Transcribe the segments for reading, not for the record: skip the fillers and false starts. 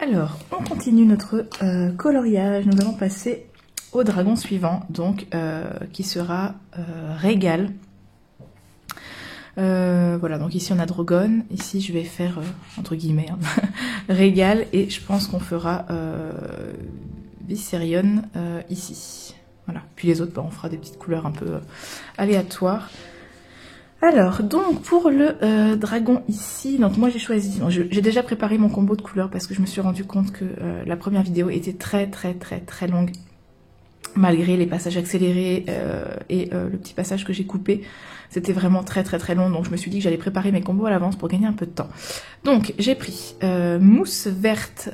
Alors, on continue notre coloriage. Nous allons passer au dragon suivant, donc qui sera Régal. Voilà, donc ici on a Drogon. Ici je vais faire, entre guillemets, hein, Régal. Et je pense qu'on fera Viserion ici. Voilà. Puis les autres, bah, on fera des petites couleurs un peu aléatoires. Alors, donc pour le dragon ici, donc moi j'ai choisi, j'ai déjà préparé mon combo de couleurs parce que je me suis rendu compte que la première vidéo était très longue, malgré les passages accélérés et le petit passage que j'ai coupé. C'était vraiment très long, donc je me suis dit que j'allais préparer mes combos à l'avance pour gagner un peu de temps. Donc j'ai pris mousse verte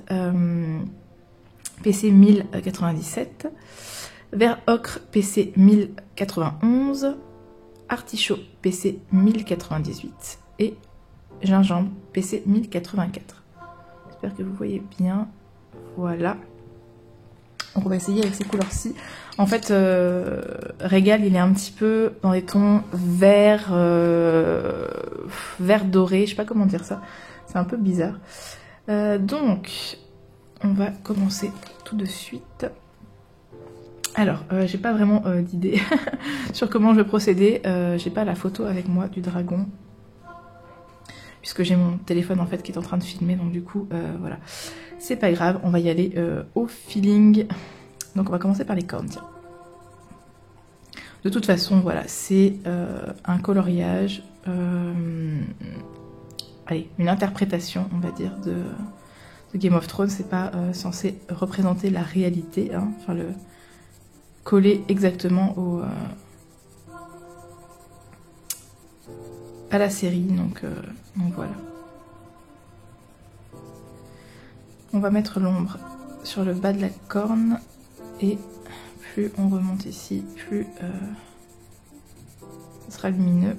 PC 1097, vert ocre PC 1091, artichaut PC 1098 et gingembre PC 1084. J'espère que vous voyez bien. Voilà. Donc on va essayer avec ces couleurs-ci. En fait, Régal, il est un petit peu dans des tons vert, vert doré. Je sais pas comment dire ça. C'est un peu bizarre. Donc, on va commencer tout de suite. Alors, j'ai pas vraiment d'idée sur comment je vais procéder. J'ai pas la photo avec moi du dragon, puisque j'ai mon téléphone en fait qui est en train de filmer, donc du coup, voilà. C'est pas grave, on va y aller au feeling. Donc on va commencer par les cornes, tiens. De toute façon, voilà, c'est un coloriage, allez, une interprétation, on va dire, de Game of Thrones. C'est pas censé représenter la réalité, hein, enfin le coller exactement à la série, donc voilà. On va mettre l'ombre sur le bas de la corne et plus on remonte ici, plus ce sera lumineux.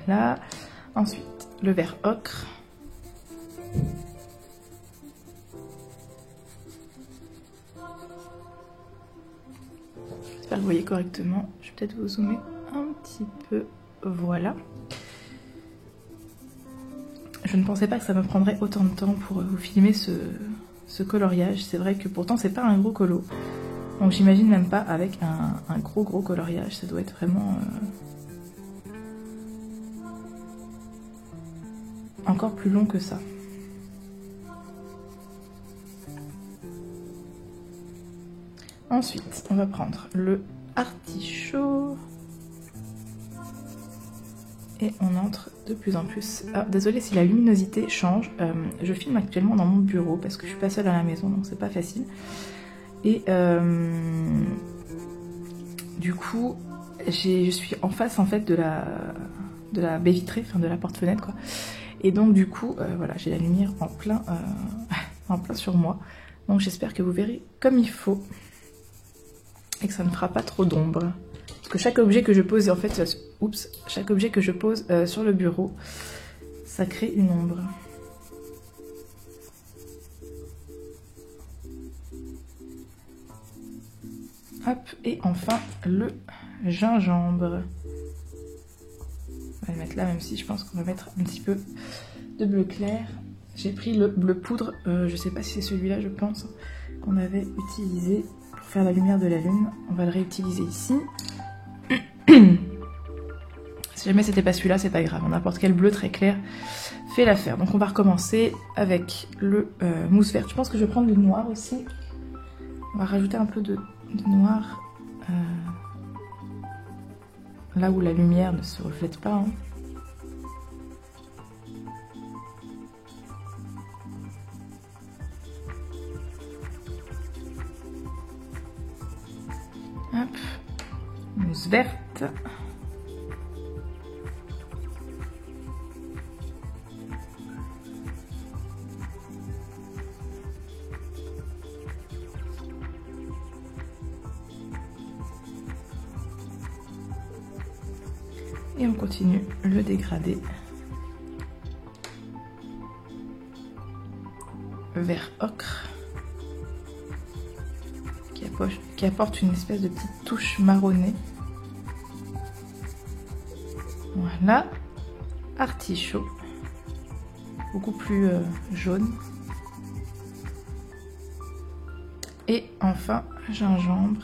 Voilà. Ensuite, le vert ocre. J'espère que vous voyez correctement. Je vais peut-être vous zoomer un petit peu. Voilà. Je ne pensais pas que ça me prendrait autant de temps pour vous filmer ce coloriage. C'est vrai que pourtant c'est pas un gros colo. Donc j'imagine même pas avec un gros coloriage. Ça doit être vraiment encore plus long que ça. Ensuite, on va prendre le artichaut. Et on entre de plus en plus. Ah, désolée si la luminosité change. Je filme actuellement dans mon bureau parce que je suis pas seule à la maison, donc c'est pas facile. Et du coup, je suis en face en fait de la baie vitrée, enfin de la porte-fenêtre quoi. Et donc du coup, voilà, j'ai la lumière en plein sur moi. Donc j'espère que vous verrez comme il faut et que ça ne fera pas trop d'ombre. Parce que chaque objet que je pose, en fait, chaque objet que je pose sur le bureau, ça crée une ombre. Hop, et enfin le gingembre. On va le mettre là, même si je pense qu'on va mettre un petit peu de bleu clair. J'ai pris le bleu poudre, je sais pas si c'est celui-là, je pense, qu'on avait utilisé pour faire la lumière de la lune. On va le réutiliser ici. Si jamais c'était pas celui-là, c'est pas grave, n'importe quel bleu très clair fait l'affaire. Donc on va recommencer avec le mousse verte. Je pense que je vais prendre le noir aussi. On va rajouter un peu de noir là où la lumière ne se reflète pas. Hein. Hop, mousse verte. Et on continue le dégradé. Vert ocre. Qui a qui apporte une espèce de petite touche marronnée. Voilà. Artichaut. Beaucoup plus jaune. Et enfin, gingembre.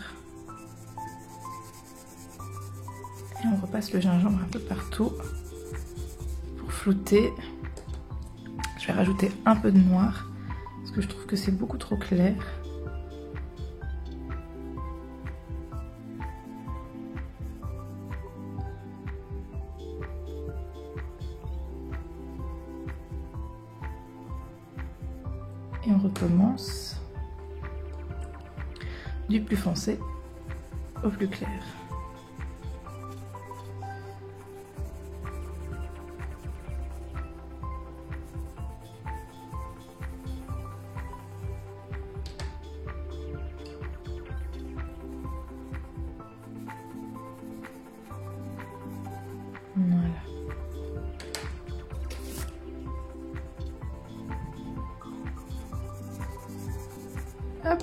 Et on repasse le gingembre un peu partout pour flouter. Je vais rajouter un peu de noir parce que je trouve que c'est beaucoup trop clair. Et on recommence du plus foncé au plus clair. Voilà. Hop.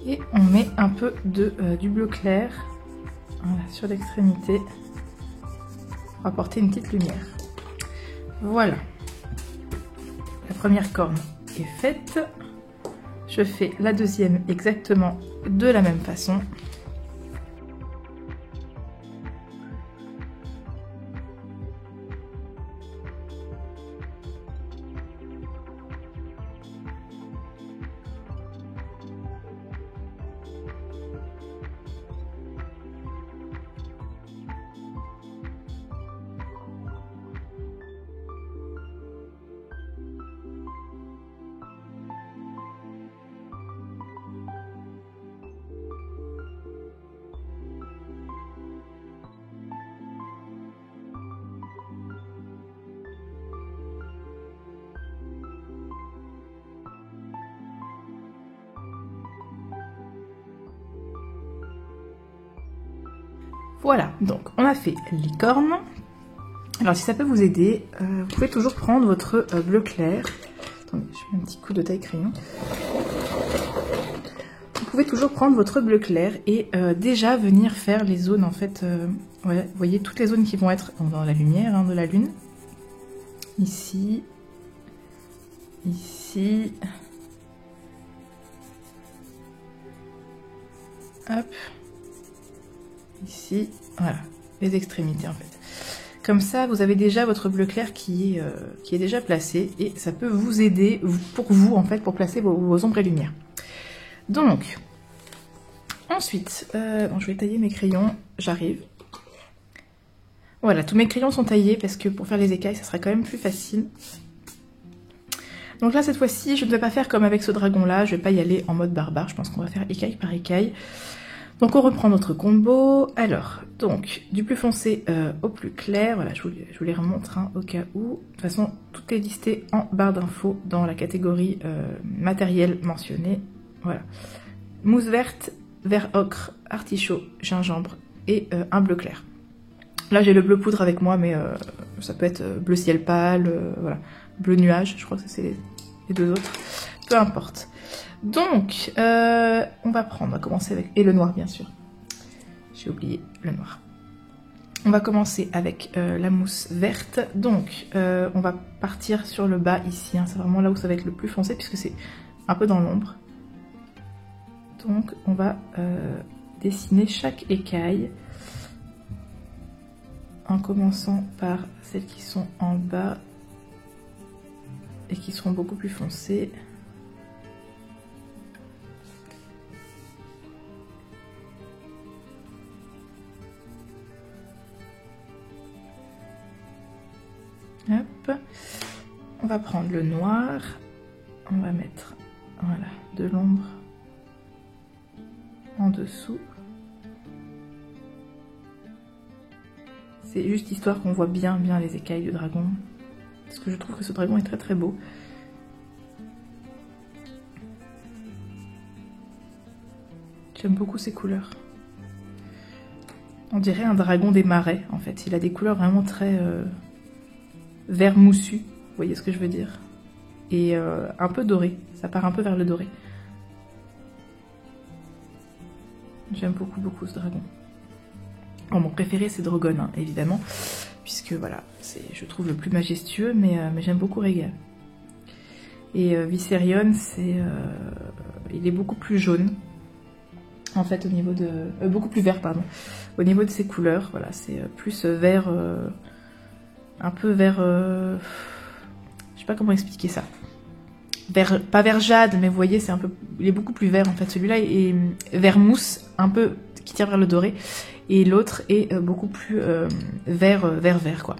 Et on met un peu du bleu clair, voilà, sur l'extrémité pour apporter une petite lumière. Voilà. La première corne est faite. Je fais la deuxième exactement de la même façon. Voilà, donc on a fait les cornes. Alors si ça peut vous aider, vous pouvez toujours prendre votre bleu clair. Attendez, je mets un petit coup de taille crayon. Vous pouvez toujours prendre votre bleu clair et déjà venir faire les zones en fait. Ouais, vous voyez toutes les zones qui vont être dans la lumière hein, de la lune. Ici, ici. Hop. Ici, voilà, les extrémités en fait. Comme ça, vous avez déjà votre bleu clair qui est déjà placé et ça peut vous aider pour vous en fait pour placer vos ombres et lumières. Donc, ensuite, bon, je vais tailler mes crayons, j'arrive. Voilà, tous mes crayons sont taillés parce que pour faire les écailles, ça sera quand même plus facile. Donc là, cette fois-ci, je ne vais pas faire comme avec ce dragon-là, je ne vais pas y aller en mode barbare, je pense qu'on va faire écaille par écaille. Donc on reprend notre combo. Alors, donc, du plus foncé au plus clair. Voilà, je vous les remontre hein, au cas où. De toute façon, tout est listé en barre d'infos dans la catégorie matériel mentionné. Voilà. Mousse verte, vert ocre, artichaut, gingembre et un bleu clair. Là, j'ai le bleu poudre avec moi, mais ça peut être bleu ciel pâle, voilà. Bleu nuage, je crois que c'est les deux autres. Peu importe. Donc, on va commencer avec... Et le noir, bien sûr. J'ai oublié le noir. On va commencer avec la mousse verte. Donc, on va partir sur le bas ici. Hein. C'est vraiment là où ça va être le plus foncé, puisque c'est un peu dans l'ombre. Donc, on va dessiner chaque écaille. En commençant par celles qui sont en bas. Et qui seront beaucoup plus foncées. Hop, on va prendre le noir, on va mettre voilà, de l'ombre en dessous. C'est juste histoire qu'on voit bien les écailles du dragon, parce que je trouve que ce dragon est très très beau. J'aime beaucoup ces couleurs. On dirait un dragon des marais en fait, il a des couleurs vraiment très... vert moussu, vous voyez ce que je veux dire, et un peu doré, ça part un peu vers le doré. J'aime beaucoup ce dragon. Bon, mon préféré c'est Drogon, hein, évidemment, puisque voilà, c'est je trouve le plus majestueux, mais j'aime beaucoup Rhaegal. Et Viserion, il est beaucoup plus jaune, en fait, au niveau de... beaucoup plus vert, pardon. Au niveau de ses couleurs, voilà, c'est plus vert... un peu vert... je sais pas comment expliquer ça. Vert, pas vert jade, mais vous voyez, c'est un peu... Il est beaucoup plus vert, en fait. Celui-là est vert mousse, un peu... qui tire vers le doré. Et l'autre est beaucoup plus vert, quoi.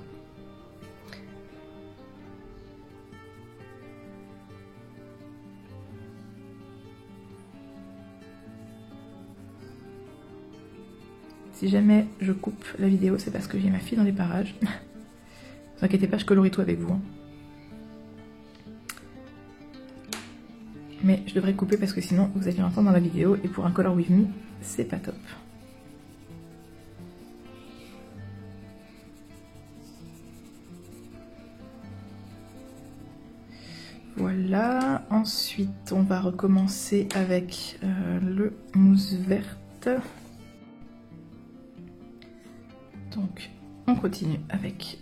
Si jamais je coupe la vidéo, c'est parce que j'ai ma fille dans les parages. Ne vous inquiétez pas, je colorie tout avec vous. Hein. Mais je devrais couper parce que sinon vous allez l'entendre dans la vidéo et pour un color with me, c'est pas top. Voilà, ensuite on va recommencer avec le mousse verte. Donc on continue avec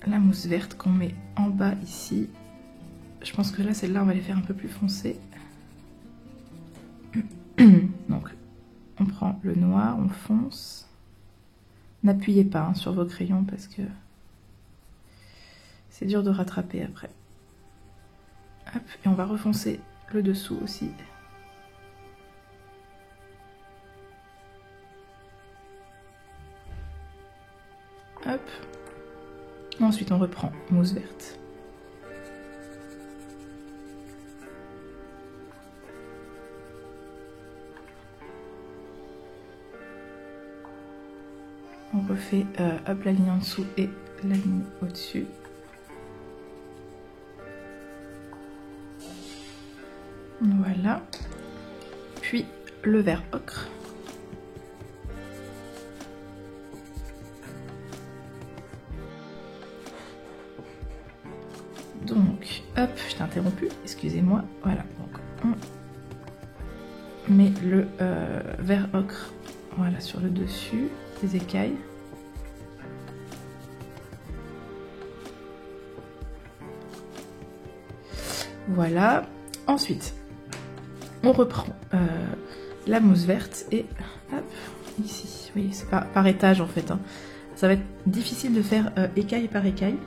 la mousse verte qu'on met en bas ici. Je pense que là, celle-là, on va les faire un peu plus foncées. Donc on prend le noir, on fonce. N'appuyez pas hein, sur vos crayons parce que c'est dur de rattraper après. Hop, et on va refoncer le dessous aussi. Hop. Ensuite on reprend mousse verte. On refait hop, la ligne en dessous et la ligne au-dessus. Voilà. Puis le vert ocre. Donc, hop, je t'ai interrompu, excusez-moi. Voilà, donc on met le vert ocre, voilà, sur le dessus des écailles. Voilà. Ensuite, on reprend la mousse verte et hop, ici. Oui, c'est par étage en fait. Hein. Ça va être difficile de faire écaille par écaille.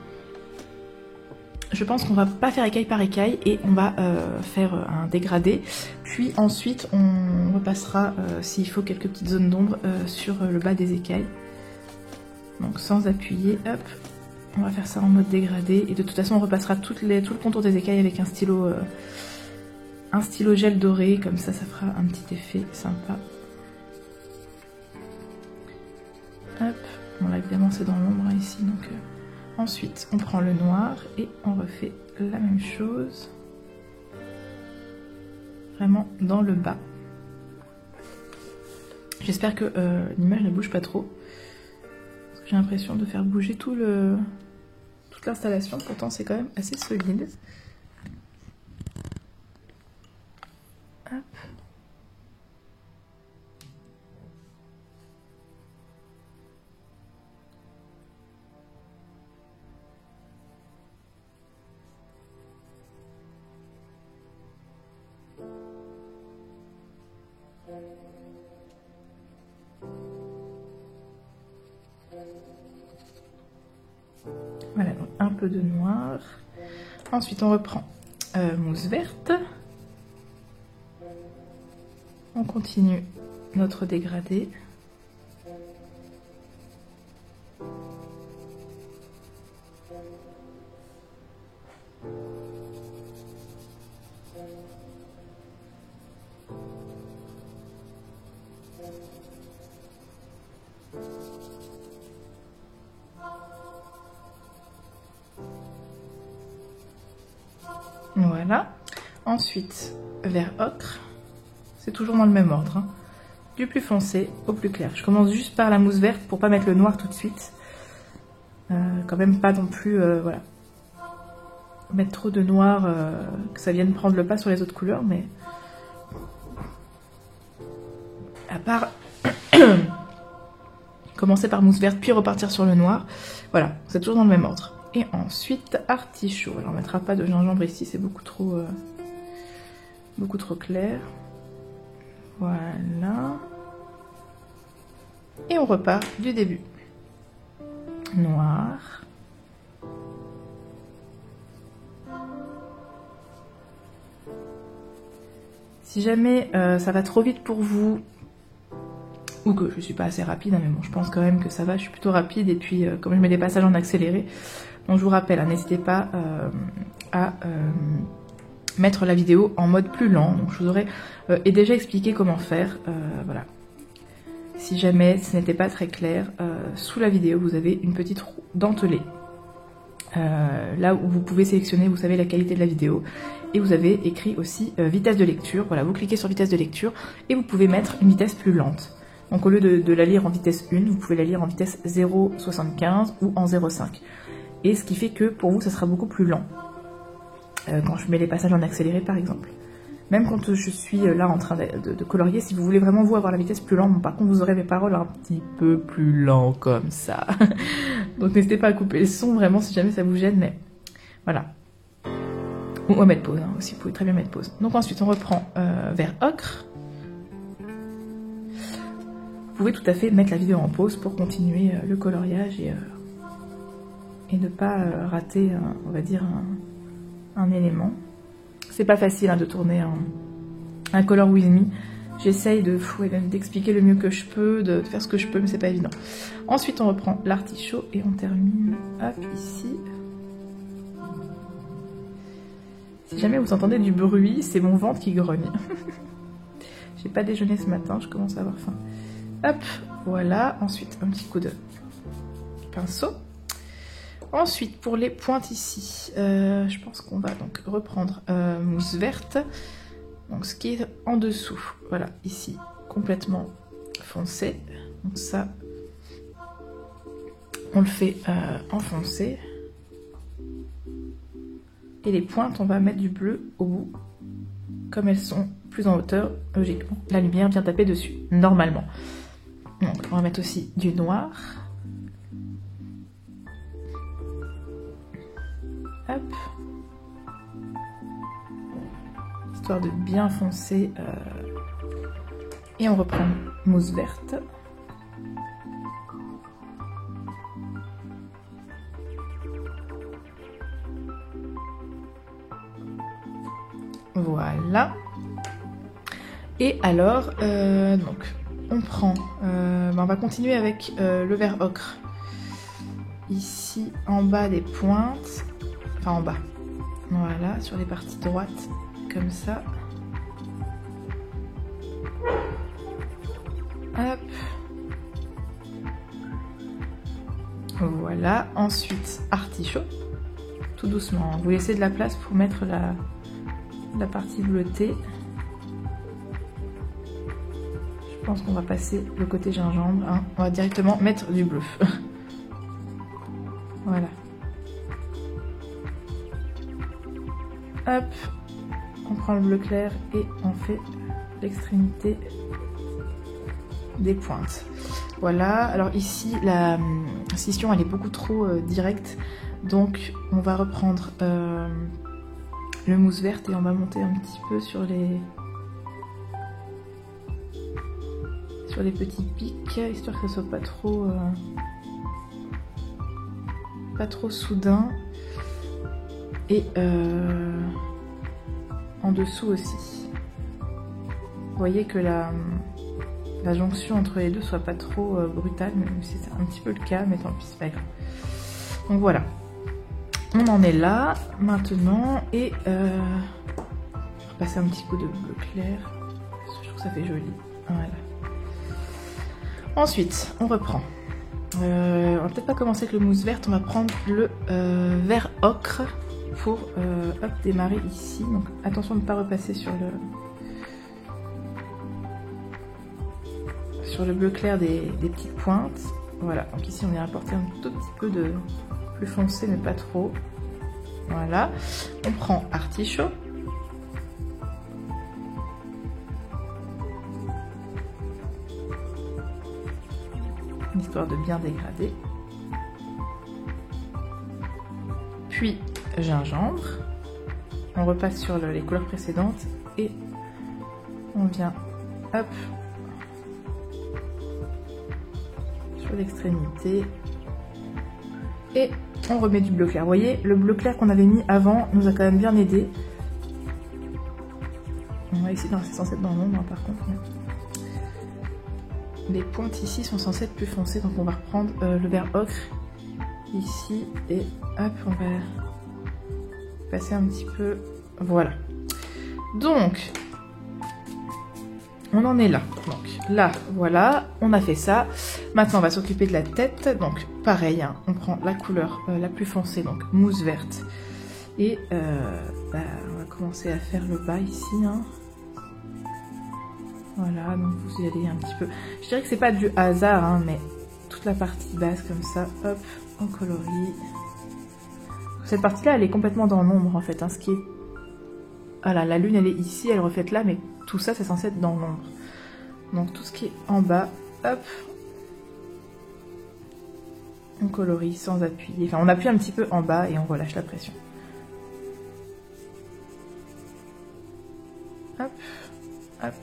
Je pense qu'on va pas faire écaille par écaille et on va faire un dégradé. Puis ensuite, on repassera, s'il faut, quelques petites zones d'ombre sur le bas des écailles. Donc sans appuyer, hop, on va faire ça en mode dégradé. Et de toute façon, on repassera tout le contour des écailles avec un stylo gel doré. Comme ça, ça fera un petit effet sympa. Hop, bon là évidemment c'est dans l'ombre ici, donc... Ensuite, on prend le noir et on refait la même chose, vraiment dans le bas. J'espère que l'image ne bouge pas trop, parce que j'ai l'impression de faire bouger toute l'installation, pourtant c'est quand même assez solide. Hop. Voilà, donc un peu de noir. Ensuite, on reprend mousse verte. On continue notre dégradé. Voilà. Ensuite, vert ocre. C'est toujours dans le même ordre. Hein. Du plus foncé au plus clair. Je commence juste par la mousse verte pour pas mettre le noir tout de suite. Quand même pas non plus... voilà. mettre trop de noir, que ça vienne prendre le pas sur les autres couleurs, mais à part commencer par mousse verte puis repartir sur le noir, voilà, c'est toujours dans le même ordre. Et ensuite artichaut, alors on mettra pas de gingembre ici, c'est beaucoup trop clair, voilà, et on repart du début. Noir, si jamais ça va trop vite pour vous, ou que je suis pas assez rapide, hein, mais bon, je pense quand même que ça va, je suis plutôt rapide, et puis comme je mets des passages en accéléré, donc je vous rappelle, hein, n'hésitez pas à mettre la vidéo en mode plus lent, donc je vous aurais déjà expliqué comment faire, voilà. Si jamais ce n'était pas très clair, sous la vidéo vous avez une petite roue dentelée, là où vous pouvez sélectionner, vous savez, la qualité de la vidéo, et vous avez écrit aussi vitesse de lecture, voilà, vous cliquez sur vitesse de lecture, et vous pouvez mettre une vitesse plus lente. Donc au lieu de la lire en vitesse 1, vous pouvez la lire en vitesse 0,75 ou en 0,5. Et ce qui fait que pour vous, ça sera beaucoup plus lent. Quand je mets les passages en accéléré par exemple. Même quand je suis là en train de colorier, si vous voulez vraiment vous avoir la vitesse plus lente, bon, par contre vous aurez mes paroles un petit peu plus lent comme ça. Donc n'hésitez pas à couper le son vraiment si jamais ça vous gêne, mais voilà. Ou à mettre pause hein, aussi, vous pouvez très bien mettre pause. Donc ensuite on reprend vert ocre. Vous pouvez tout à fait mettre la vidéo en pause pour continuer le coloriage et ne pas rater, on va dire, un élément. C'est pas facile hein, de tourner un Color With Me. J'essaye d'expliquer le mieux que je peux, de faire ce que je peux, mais c'est pas évident. Ensuite, on reprend l'artichaut et on termine, hop, ici. Si jamais vous entendez du bruit, c'est mon ventre qui grogne. J'ai pas déjeuné ce matin, je commence à avoir faim. Hop, voilà. Ensuite, un petit coup de pinceau. Ensuite, pour les pointes ici, je pense qu'on va donc reprendre mousse verte. Donc, ce qui est en dessous, voilà, ici, complètement foncé. Donc ça, on le fait en foncé. Et les pointes, on va mettre du bleu au bout. Comme elles sont plus en hauteur, logiquement, la lumière vient taper dessus, normalement. Donc, on va mettre aussi du noir. Hop. Histoire de bien foncer. Et on reprend mousse verte. Voilà. Et alors, donc, on prend... on va continuer avec le vert ocre. Ici, en bas des pointes. Enfin, en bas. Voilà, sur les parties droites, comme ça. Hop. Voilà. Ensuite, artichaut. Tout doucement. Vous laissez de la place pour mettre la partie bleutée. Je pense qu'on va passer le côté gingembre. Hein. On va directement mettre du bleu. Voilà. Hop. On prend le bleu clair et on fait l'extrémité des pointes. Voilà. Alors ici, la scission, elle est beaucoup trop directe. Donc, on va reprendre le mousse verte et on va monter un petit peu sur les petits pics, histoire que ce soit pas trop soudain. Et en dessous aussi. Vous voyez que la jonction entre les deux soit pas trop brutale, même si c'est un petit peu le cas, mais tant pis, c'est pas grave. Donc voilà. On en est là maintenant et on va passer un petit coup de bleu clair. Je trouve que ça fait joli. Voilà. Ensuite, on reprend. On va peut-être pas commencer avec le mousse verte, on va prendre le vert ocre pour hop, démarrer ici. Donc attention de ne pas repasser sur le bleu clair des petites pointes. Voilà, donc ici on vient apporter un tout petit peu de plus foncé mais pas trop. Voilà. On prend artichaut. Histoire de bien dégrader. Puis gingembre. On repasse sur les couleurs précédentes et on vient, hop, sur l'extrémité et on remet du bleu clair. Vous voyez, le bleu clair qu'on avait mis avant nous a quand même bien aidé. On va essayer, non, c'est censé être dans l'ombre par contre. Les pointes ici sont censées être plus foncées, donc on va reprendre le vert ocre ici et hop, on va passer un petit peu. Voilà. Donc, on en est là. Donc là, voilà, on a fait ça. Maintenant, on va s'occuper de la tête. Donc, pareil, hein, on prend la couleur la plus foncée, donc mousse verte. Et on va commencer à faire le bas ici. Hein. Voilà, donc vous y allez un petit peu. Je dirais que c'est pas du hasard, hein, mais toute la partie basse comme ça, hop, on colorie. Cette partie-là, elle est complètement dans l'ombre en fait. Hein, ce qui est... Voilà, la lune, elle est ici, elle reflète là, mais tout ça, c'est censé être dans l'ombre. Donc tout ce qui est en bas, hop, on colorie sans appuyer. Enfin, on appuie un petit peu en bas et on relâche la pression. Hop, hop.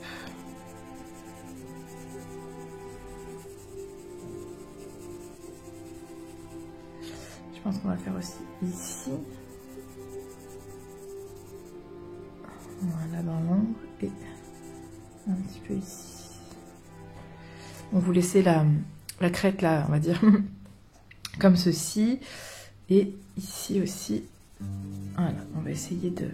Je pense qu'on va faire aussi ici. Voilà, dans l'ombre et un petit peu ici. On vous laissez la crête là, on va dire, comme ceci. Et ici aussi. Voilà, on va essayer de...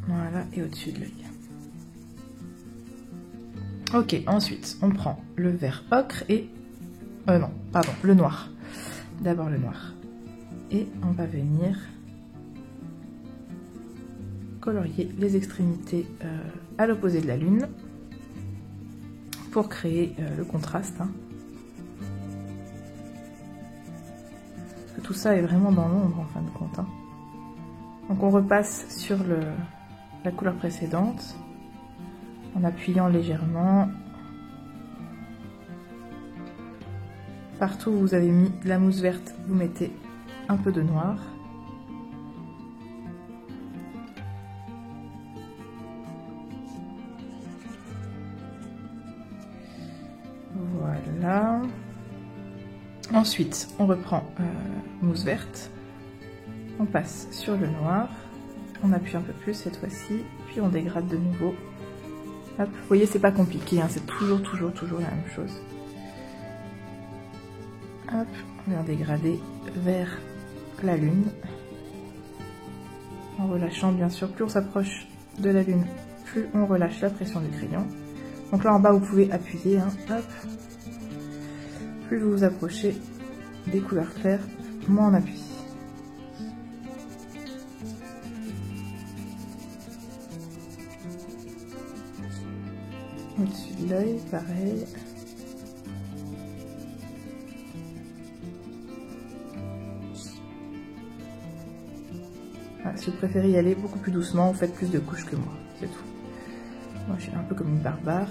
Voilà, et au-dessus de l'œil. Ok, ensuite, on prend le vert ocre et... non, pardon, le noir. D'abord le noir. Et on va venir colorier les extrémités à l'opposé de la lune pour créer le contraste. Hein. Parce que tout ça est vraiment dans l'ombre en fin de compte. Hein. Donc on repasse sur la couleur précédente en appuyant légèrement. Partout où vous avez mis de la mousse verte, vous mettez un peu de noir. Voilà. Ensuite, on reprend mousse verte. On passe sur le noir. On appuie un peu plus cette fois-ci. Puis on dégrade de nouveau. Hop. Vous voyez, c'est pas compliqué. Hein, c'est toujours la même chose. Hop. On vient dégrader vers la lune. En relâchant, bien sûr, plus on s'approche de la lune, plus on relâche la pression du crayon. Donc là en bas, vous pouvez appuyer. Hein, hop. Plus vous vous approchez des couleurs claires, moins on appuie. Au-dessus de l'œil, pareil. Voilà, si vous préférez y aller beaucoup plus doucement, vous faites plus de couches que moi, c'est tout. Moi je suis un peu comme une barbare.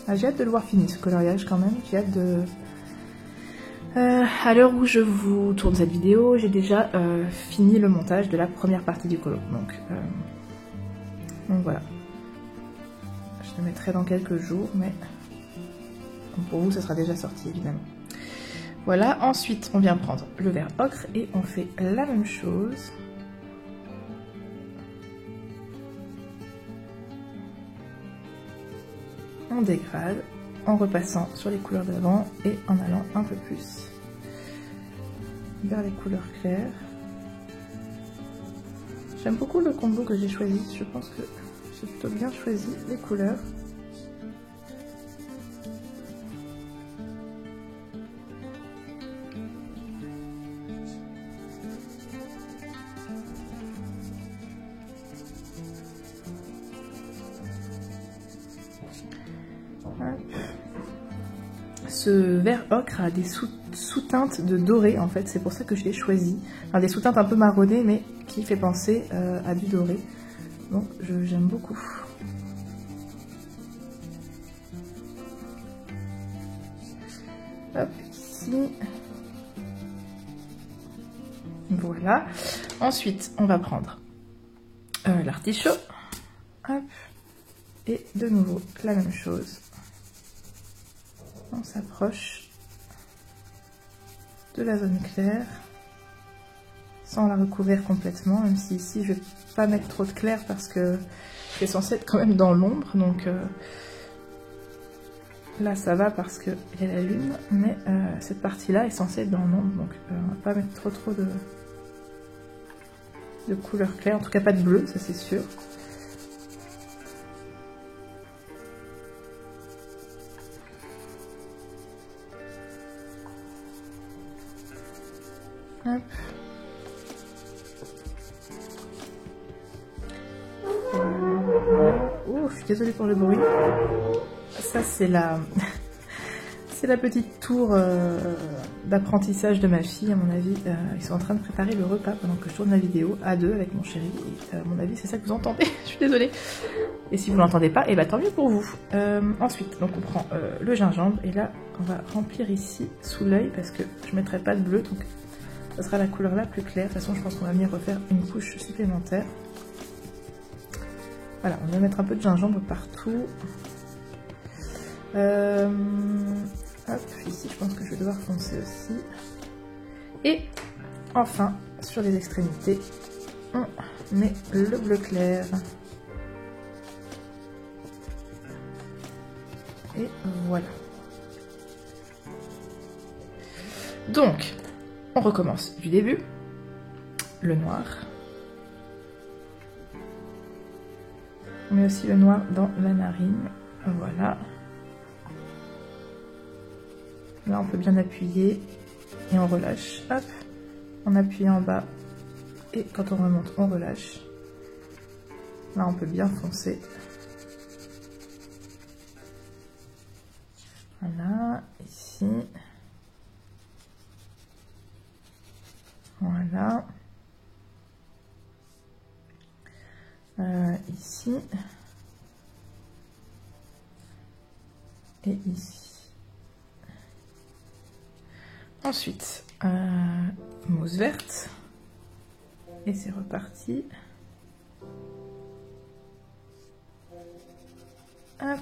Ah, j'ai hâte de le voir fini ce coloriage quand même, j'ai hâte de... à l'heure où je vous tourne cette vidéo, j'ai déjà fini le montage de la première partie du colo. Donc voilà. Je le mettrai dans quelques jours, mais pour vous ça sera déjà sorti évidemment. Voilà, ensuite on vient prendre le vert ocre et on fait la même chose. On dégrade en repassant sur les couleurs d'avant et en allant un peu plus vers les couleurs claires. J'aime beaucoup le combo que j'ai choisi, je pense que j'ai plutôt bien choisi les couleurs. Hop. ce vert ocre a des sous-teintes de doré en fait, c'est pour ça que je l'ai choisi. Enfin, des sous-teintes un peu marronnées mais qui fait penser à du doré. Donc j'aime beaucoup. Hop, ici. Voilà. Ensuite, on va prendre l'artichaut. Hop. Et de nouveau, la même chose. On s'approche de la zone claire sans la recouvrir complètement, même si ici je vais pas mettre trop de clair parce que c'est censé être quand même dans l'ombre, donc là ça va parce qu'il y a la lune, mais cette partie là est censée être dans l'ombre, donc on va pas mettre trop de couleur claire, en tout cas pas de bleu, ça c'est sûr. Hop. Oh, je suis désolée pour le bruit. Ça c'est la petite tour d'apprentissage de ma fille, à mon avis. Ils sont en train de préparer le repas pendant que je tourne la vidéo à deux avec mon chéri. Et à mon avis c'est ça que vous entendez. Je suis désolée. Et si vous l'entendez pas, et bah tant mieux pour vous. Ensuite, donc on prend le gingembre et là on va remplir ici sous l'œil parce que je mettrai pas de bleu, donc ça sera la couleur la plus claire. De toute façon, je pense qu'on va venir refaire une couche supplémentaire. Voilà, on va mettre un peu de gingembre partout. Hop, ici, je pense que je vais devoir foncer aussi. Et enfin, sur les extrémités, on met le bleu clair. Et voilà. Donc, on recommence du début. Le noir. On met aussi le noir dans la narine. Voilà. Là, on peut bien appuyer et on relâche. Hop. On appuie en bas et quand on remonte, on relâche. Là, on peut bien foncer. Voilà. Ici. Voilà. Ici. Et ici. Ensuite, mousse verte. Et c'est reparti. Hop.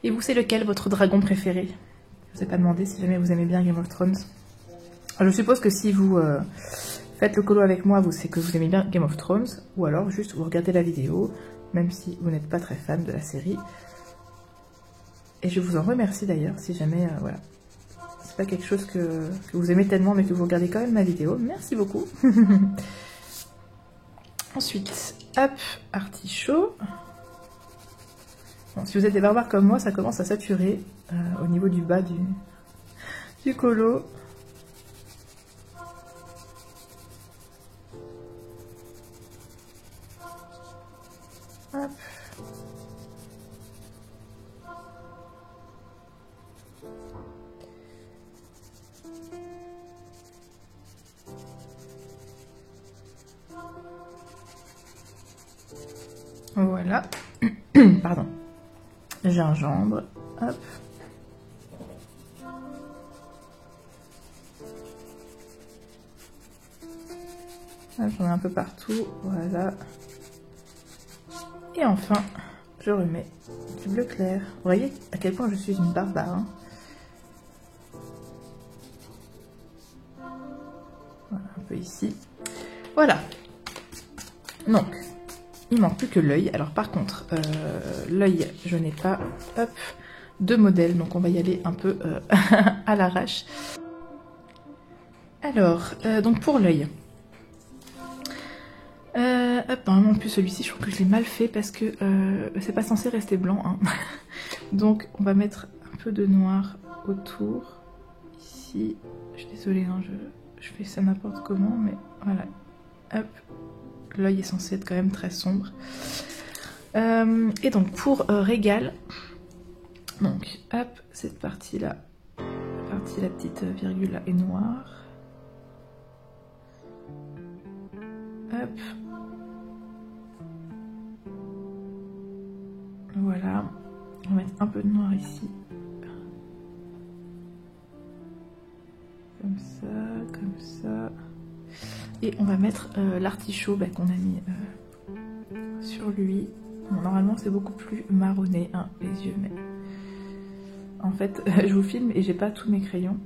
Et vous, c'est lequel votre dragon préféré? Je vous ai pas demandé si jamais vous aimez bien Game of Thrones. Alors, je suppose que si vous faites le colo avec moi, c'est que vous aimez bien Game of Thrones, ou alors juste vous regardez la vidéo, même si vous n'êtes pas très fan de la série. Et je vous en remercie d'ailleurs, si jamais, voilà. C'est pas quelque chose que vous aimez tellement, mais que vous regardez quand même ma vidéo. Merci beaucoup. Ensuite, hop, artichaut. Bon, si vous êtes des barbares comme moi, ça commence à saturer au niveau du bas du colo. Hop. Voilà. Pardon. Gingembre. Hop. J'en ai un peu partout. Voilà. Et enfin, je remets du bleu clair. Vous voyez à quel point je suis une barbare. Hein. Voilà, un peu ici. Voilà. Donc, il manque plus que l'œil. Alors par contre, l'œil, je n'ai pas de modèle. Donc on va y aller un peu à l'arrache. Alors, donc pour l'œil. Normalement plus celui-ci, je trouve que je l'ai mal fait parce que c'est pas censé rester blanc. Hein. Donc on va mettre un peu de noir autour. Ici, je suis désolée, hein, je fais ça n'importe comment, mais voilà. Hop, l'œil est censé être quand même très sombre. Et donc pour régal, donc hop, cette partie-là, la petite virgule là est noire. Hop. Voilà, on va mettre un peu de noir ici. Comme ça. Et on va mettre l'artichaut qu'on a mis sur lui. Bon, normalement c'est beaucoup plus marronné, hein, les yeux, mais en fait je vous filme et j'ai pas tous mes crayons.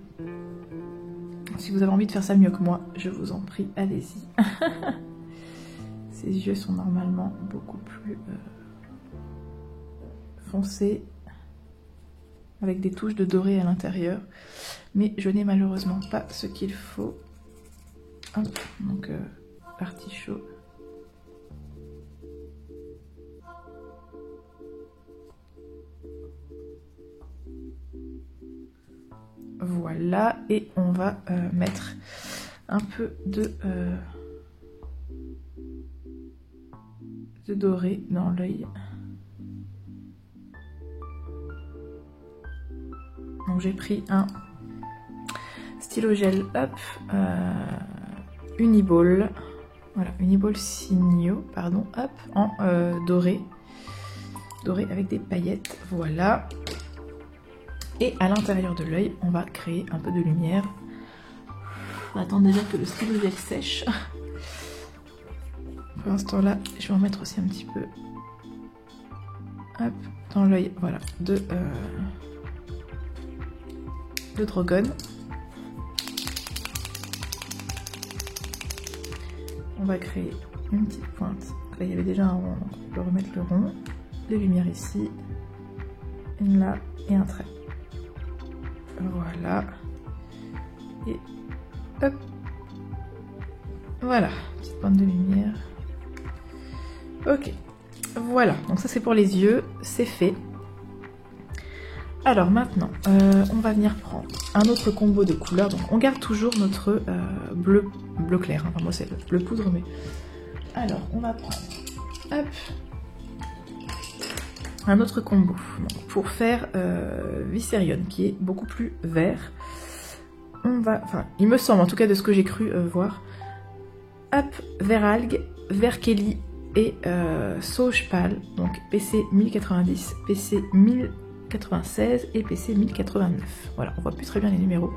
Si vous avez envie de faire ça mieux que moi, je vous en prie, allez-y. Ces yeux sont normalement beaucoup plus foncés, avec des touches de doré à l'intérieur, mais je n'ai malheureusement pas ce qu'il faut. Hop, donc artichaut. Voilà, et on va mettre un peu de doré dans l'œil. Donc j'ai pris un stylo gel, hop, Uniball, voilà, Uniball Signo, pardon, hop, en doré avec des paillettes, voilà. Et à l'intérieur de l'œil, on va créer un peu de lumière. On va attendre déjà que le stylo gel sèche. Pour l'instant là, je vais en mettre aussi un petit peu, hop, dans l'œil, voilà, de Drogon. On va créer une petite pointe. Là, il y avait déjà un rond, donc on peut remettre le rond. Les lumières ici, une là et un trait. Voilà. Et hop. Voilà, petite pointe de lumière. Ok. Voilà, donc ça c'est pour les yeux, c'est fait. Alors maintenant, on va venir prendre un autre combo de couleurs. Donc on garde toujours notre bleu clair. Enfin moi c'est le bleu poudre, mais... Alors on va prendre, hop, un autre combo. Donc, pour faire Viserion, qui est beaucoup plus vert. On va, enfin il me semble en tout cas de ce que j'ai cru voir. Hop, vert algue, vert Kelly et sauge pâle. Donc PC 1090, PC 1096 et PC 1089. Voilà, on voit plus très bien les numéros.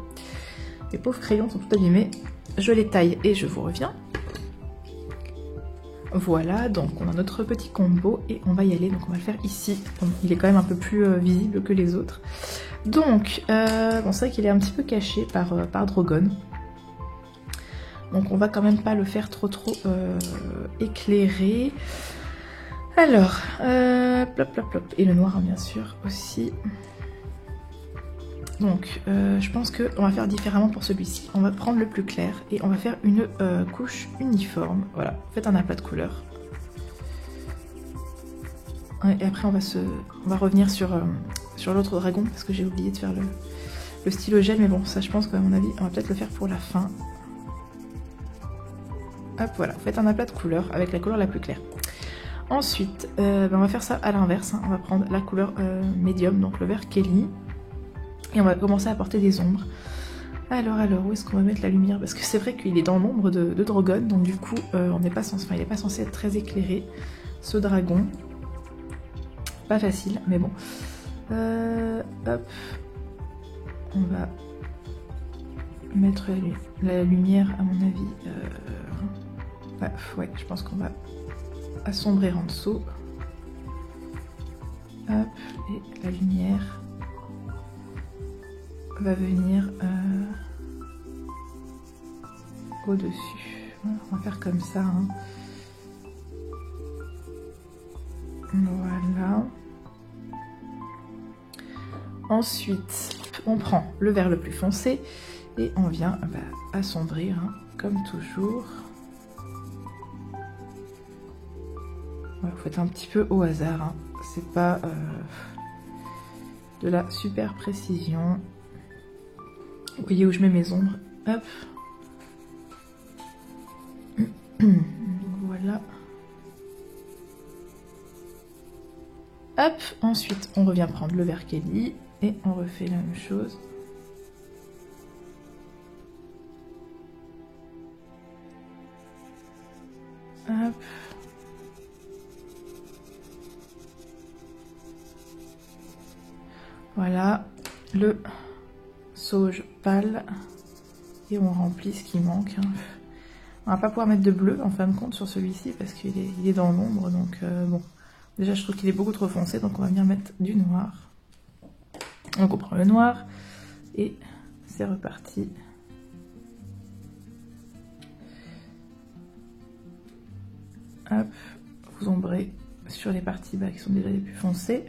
Les pauvres crayons sont tout abîmés. Je les taille et je vous reviens. Voilà, donc on a notre petit combo et on va y aller. Donc on va le faire ici. Bon, il est quand même un peu plus visible que les autres. Donc, bon, c'est vrai qu'il est un petit peu caché par Drogon. Donc on va quand même pas le faire trop éclairé. Alors, plop plop plop. Et le noir, hein, bien sûr, aussi. Donc, je pense qu'on va faire différemment pour celui-ci. On va prendre le plus clair et on va faire une couche uniforme. Voilà, faites un aplat de couleurs. Et après, on va revenir sur l'autre dragon parce que j'ai oublié de faire le stylo gel. Mais bon, ça, je pense qu'à mon avis, on va peut-être le faire pour la fin. Hop, voilà, faites un aplat de couleurs avec la couleur la plus claire. Ensuite, on va faire ça à l'inverse. Hein. On va prendre la couleur médium, donc le vert Kelly. Et on va commencer à apporter des ombres. Alors, où est-ce qu'on va mettre la lumière? Parce que c'est vrai qu'il est dans l'ombre de Drogon, donc du coup, on n'est pas censé, enfin, il n'est pas censé être très éclairé, ce dragon. Pas facile, mais bon. Hop. On va mettre la lumière, à mon avis. Ouais, je pense qu'on va assombrir en dessous. Hop, et la lumière va venir au-dessus. On va faire comme ça. Hein. Voilà. Ensuite, on prend le vert le plus foncé et on vient assombrir, hein, comme toujours. Vous faites un petit peu au hasard, hein. C'est pas de la super précision. Vous voyez où je mets mes ombres. Hop. Voilà. Hop. Ensuite, on revient prendre le vert Kelly et on refait la même chose. Hop. Voilà, le sauge pâle. Et on remplit ce qui manque. On va pas pouvoir mettre de bleu en fin de compte sur celui-ci parce qu'il est dans l'ombre. Donc bon, déjà je trouve qu'il est beaucoup trop foncé. Donc on va venir mettre du noir. Donc on prend le noir et c'est reparti. Hop, vous ombrez sur les parties bas qui sont déjà les plus foncées.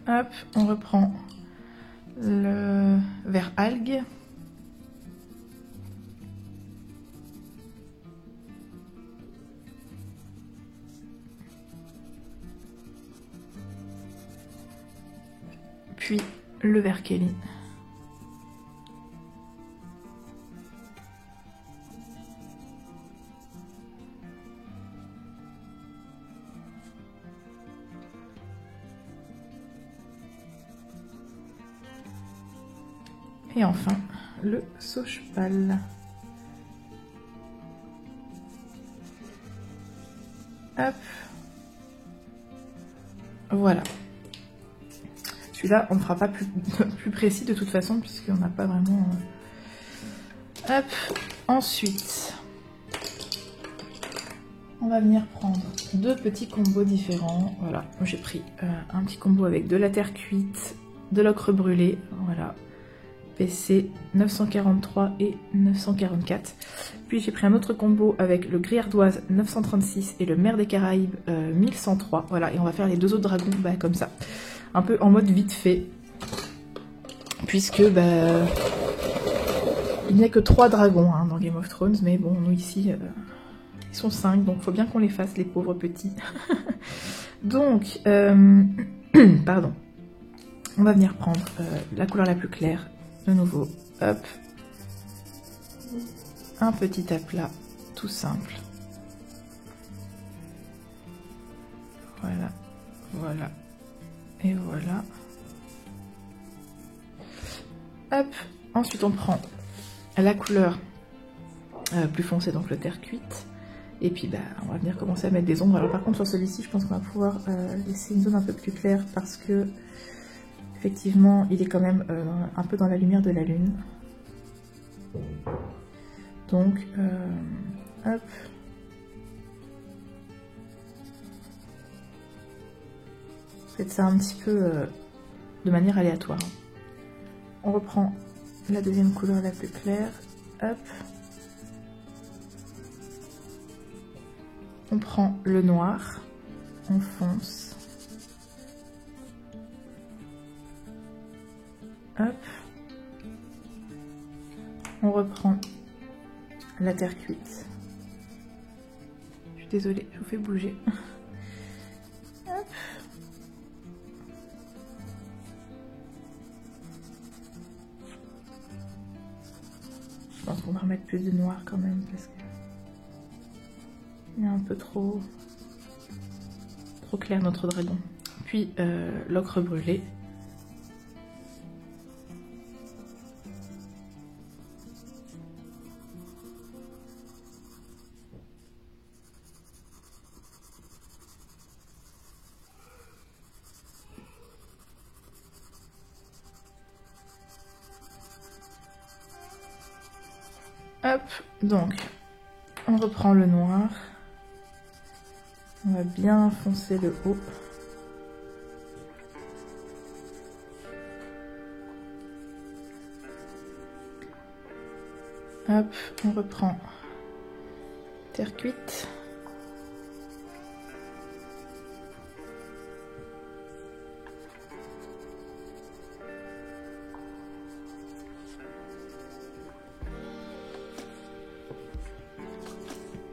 Hop, on reprend le vert algue. Puis le vert Kelly. Et enfin, le sauge pâle. Hop. Voilà. Celui-là, on ne fera pas plus précis de toute façon, puisqu'on n'a pas vraiment... Hop. Ensuite, on va venir prendre deux petits combos différents. Voilà, j'ai pris un petit combo avec de la terre cuite, de l'ocre brûlé. Voilà. PC 943 et 944. Puis j'ai pris un autre combo avec le gris ardoise 936 et le mer des Caraïbes 1103. Voilà, et on va faire les deux autres dragons comme ça. Un peu en mode vite fait. Puisque il n'y a que 3 dragons dans Game of Thrones. Mais bon, nous ici, ils sont 5. Donc il faut bien qu'on les fasse, les pauvres petits. Donc, pardon. On va venir prendre la couleur la plus claire. De nouveau, hop, un petit aplat tout simple. Voilà, voilà, et voilà. Hop, ensuite on prend la couleur plus foncée, donc le terre cuite. Et puis on va venir commencer à mettre des ombres. Alors par contre sur celui-ci, je pense qu'on va pouvoir laisser une zone un peu plus claire parce que effectivement, il est quand même un peu dans la lumière de la lune. Donc, hop. Faites ça un petit peu de manière aléatoire. On reprend la deuxième couleur la plus claire. Hop. On prend le noir. On fonce. Hop. On reprend la terre cuite. Je suis désolée, je vous fais bouger. Hop. Je pense qu'on va remettre plus de noir quand même parce que il est un peu trop clair notre dragon. Puis l'ocre brûlé. Hop, donc on reprend le noir, on va bien foncer le haut. Hop, on reprend terre cuite.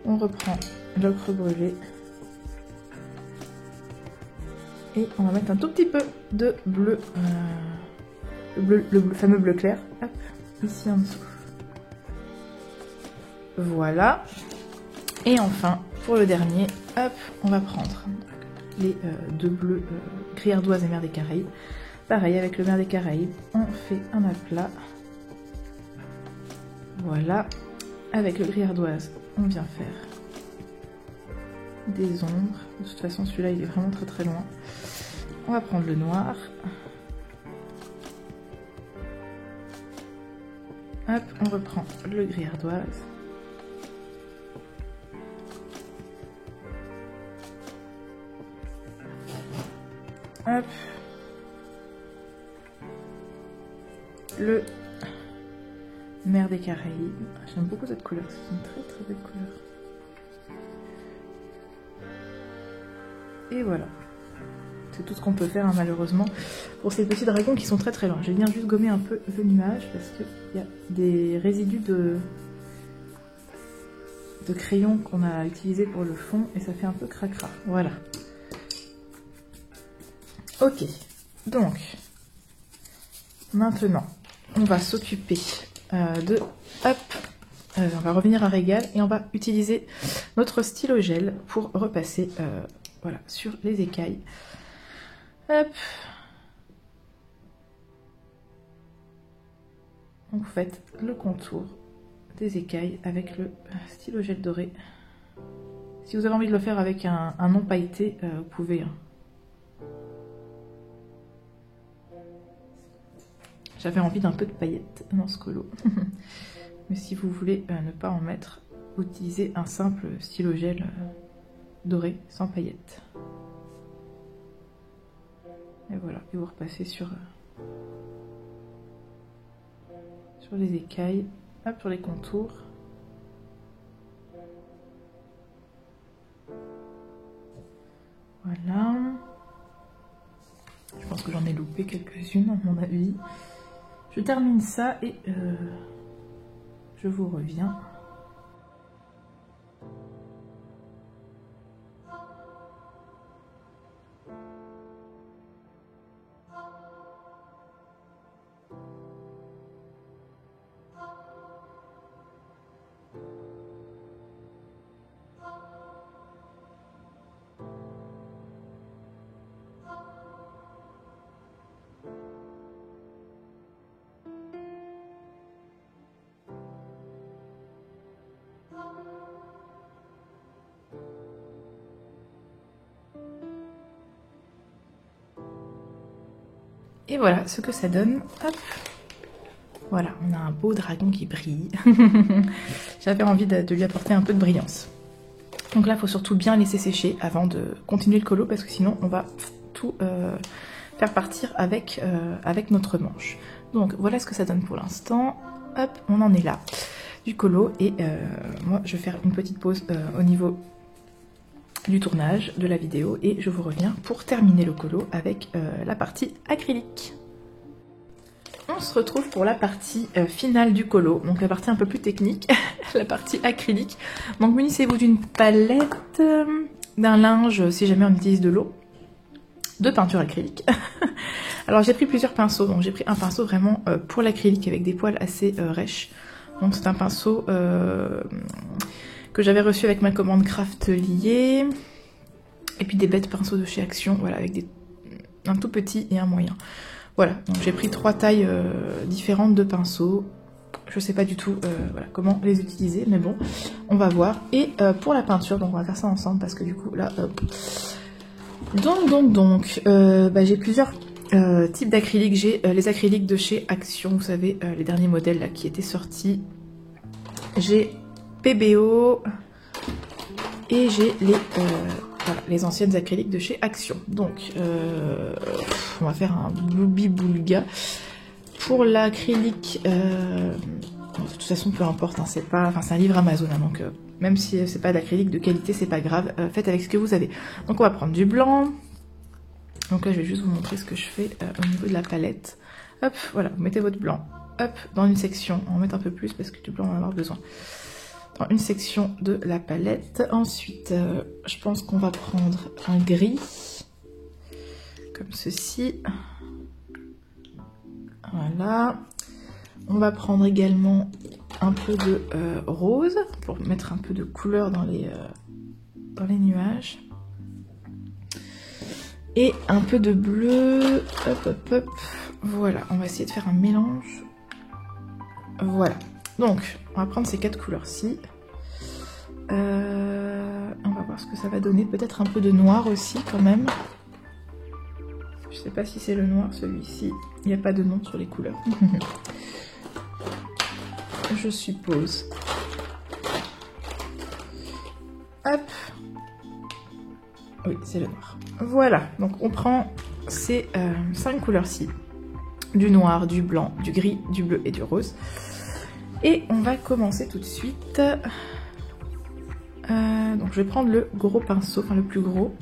On reprend l'ocre brûlé. Et on va mettre un tout petit peu de bleu, le fameux bleu clair, hop, ici en dessous. Voilà. Et enfin, pour le dernier, hop, on va prendre les deux bleus gris ardoise et mer des Caraïbes. Pareil, avec le mer des Caraïbes, on fait un aplat. Voilà. Avec le gris ardoise, on vient faire des ombres. De toute façon, celui-là, il est vraiment très très loin. On va prendre le noir. Hop, on reprend le gris ardoise. Hop. Le mer des Caraïbes. J'aime beaucoup cette couleur, c'est une très très belle couleur. Et voilà. C'est tout ce qu'on peut faire, hein, malheureusement, pour ces petits dragons qui sont très très loin. Je viens juste gommer un peu le nuage parce qu'il y a des résidus de crayon qu'on a utilisé pour le fond et ça fait un peu cracra. Voilà. Ok. Donc, maintenant, on va s'occuper de... Hop, on va revenir à Régal et on va utiliser notre stylo gel pour repasser voilà, sur les écailles. Hop. Donc vous faites le contour des écailles avec le stylo gel doré. Si vous avez envie de le faire avec un non pailleté, vous pouvez. Hein. J'avais envie d'un peu de paillettes dans ce colo. Mais si vous voulez ne pas en mettre, utilisez un simple stylo gel doré sans paillettes. Et voilà, et vous repassez sur les écailles, hop, sur les contours. Voilà. Je pense que j'en ai loupé quelques-unes à mon avis. Je termine ça et je vous reviens. Et voilà ce que ça donne. Hop. Voilà, on a un beau dragon qui brille. J'avais envie de lui apporter un peu de brillance. Donc là, il faut surtout bien laisser sécher avant de continuer le colo parce que sinon, on va tout faire partir avec notre manche. Donc voilà ce que ça donne pour l'instant. Hop, on en est là du colo et moi, je vais faire une petite pause au niveau du tournage de la vidéo et je vous reviens pour terminer le colo avec la partie acrylique. On se retrouve pour la partie finale du colo, donc la partie un peu plus technique, la partie acrylique. Donc munissez-vous d'une palette, d'un linge si jamais on utilise de l'eau, de peinture acrylique. Alors j'ai pris plusieurs pinceaux, donc j'ai pris un pinceau vraiment pour l'acrylique avec des poils assez rêches. Donc c'est un pinceau que j'avais reçu avec ma commande Craftelier. Et puis des bêtes pinceaux de chez Action, voilà, avec un tout petit et un moyen. Voilà, donc j'ai pris 3 tailles différentes de pinceaux. Je sais pas du tout voilà, comment les utiliser, mais bon, on va voir. Et pour la peinture, donc on va faire ça ensemble parce que du coup là... Donc, j'ai plusieurs types d'acryliques. J'ai les acryliques de chez Action, vous savez, les derniers modèles là qui étaient sortis. J'ai PBO et j'ai les anciennes acryliques de chez Action. Donc, on va faire un Bluebi Boulga. Pour l'acrylique, de toute façon, peu importe, hein, c'est un livre Amazon, hein, donc même si c'est pas d'acrylique de qualité, c'est pas grave, faites avec ce que vous avez. Donc, on va prendre du blanc. Donc là, je vais juste vous montrer ce que je fais au niveau de la palette. Hop, voilà, vous mettez votre blanc, hop, dans une section. On va mettre un peu plus parce que du blanc, on va en avoir besoin. Dans une section de la palette. Ensuite, je pense qu'on va prendre un gris. comme ceci. Voilà. On va prendre également un peu de rose pour mettre un peu de couleur dans les nuages. Et un peu de bleu. Hop, hop, hop. Voilà, on va essayer de faire un mélange. Voilà. Donc, on va prendre ces 4 couleurs-ci. On va voir ce que ça va donner. Peut-être un peu de noir aussi, quand même. Je sais pas si c'est le noir, celui-ci. Il n'y a pas de nom sur les couleurs. Je suppose. Hop. Oui, c'est le noir. Voilà, donc on prend ces 5 couleurs-ci. Du noir, du blanc, du gris, du bleu et du rose. Et on va commencer tout de suite. Donc je vais prendre le gros pinceau, enfin le plus gros.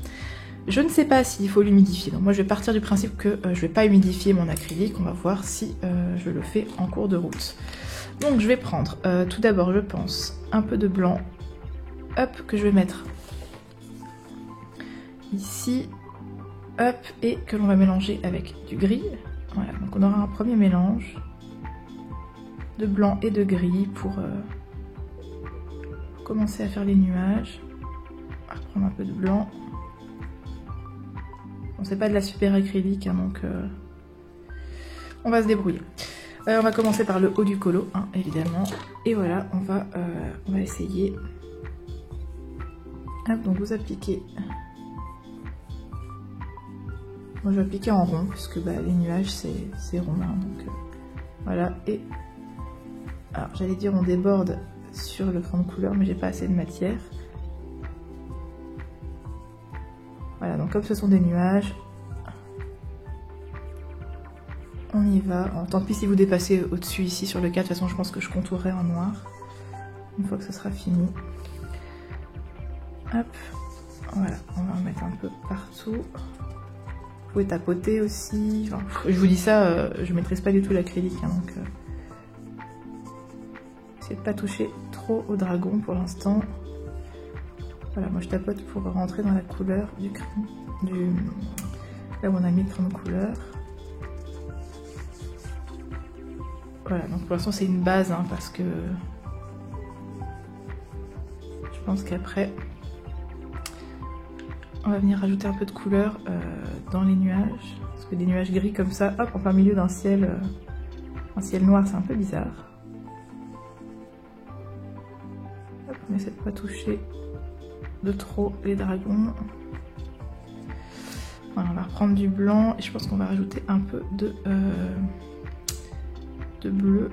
Je ne sais pas s'il faut l'humidifier. Donc moi je vais partir du principe que je ne vais pas humidifier mon acrylique. On va voir si je le fais en cours de route. Donc je vais prendre tout d'abord, je pense, un peu de blanc. Hop, que je vais mettre ici. Hop, et que l'on va mélanger avec du gris. Voilà, donc on aura un premier mélange de blanc et de gris pour commencer à faire les nuages. On va reprendre un peu de blanc. Bon, c'est pas de la super acrylique, hein, donc on va se débrouiller. On va commencer par le haut du colo, hein, évidemment. Et voilà, on va essayer. Hop, donc vous appliquez. Moi je vais appliquer en rond, puisque bah, les nuages c'est rond, hein, donc voilà. Et alors j'allais dire on déborde sur le fond de couleur, mais j'ai pas assez de matière. Voilà, donc comme ce sont des nuages, on y va. Alors, tant pis si vous dépassez au-dessus ici sur le 4, de toute façon je pense que je contourerai en noir une fois que ce sera fini. Hop, voilà, on va en mettre un peu partout. Vous pouvez tapoter aussi. Enfin, je vous dis ça, je maîtrise pas du tout l'acrylique, hein, donc essayez de pas toucher trop au dragon pour l'instant. Voilà, moi je tapote pour rentrer dans la couleur du crayon, là où on a mis le crayon de couleur. Voilà, donc pour l'instant c'est une base, hein, parce que je pense qu'après on va venir rajouter un peu de couleur dans les nuages, parce que des nuages gris comme ça, hop, en plein milieu d'un ciel, un ciel noir, c'est un peu bizarre. Hop, on essaie de pas toucher de trop les dragons. Voilà, on va reprendre du blanc et je pense qu'on va rajouter un peu de bleu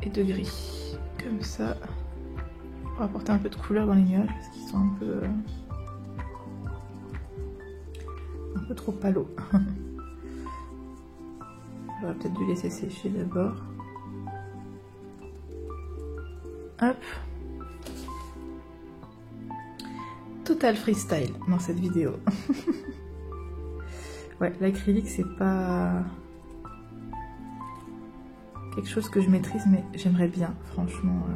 et de gris, comme ça. Pour apporter un peu de couleur dans les nuages parce qu'ils sont un peu trop palos. J'aurais peut-être dû laisser sécher d'abord. Hop. Total freestyle dans cette vidéo. Ouais, l'acrylique c'est pas quelque chose que je maîtrise, mais j'aimerais bien, franchement.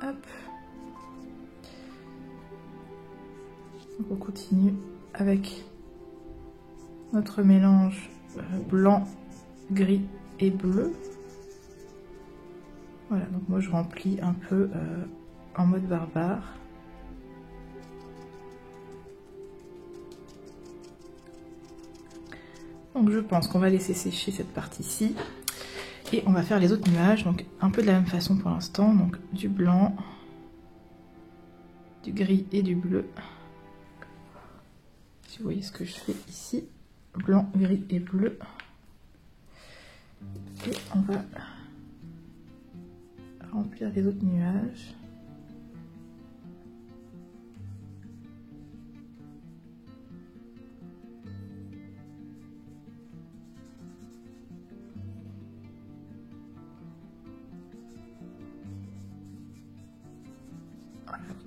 Hop. Donc on continue avec notre mélange blanc, gris et bleu. Voilà, donc moi je remplis un peu en mode barbare. Donc je pense qu'on va laisser sécher cette partie-ci. Et on va faire les autres nuages, donc un peu de la même façon pour l'instant, donc du blanc, du gris et du bleu. Si vous voyez ce que je fais ici, blanc, gris et bleu. Et on va remplir les autres nuages.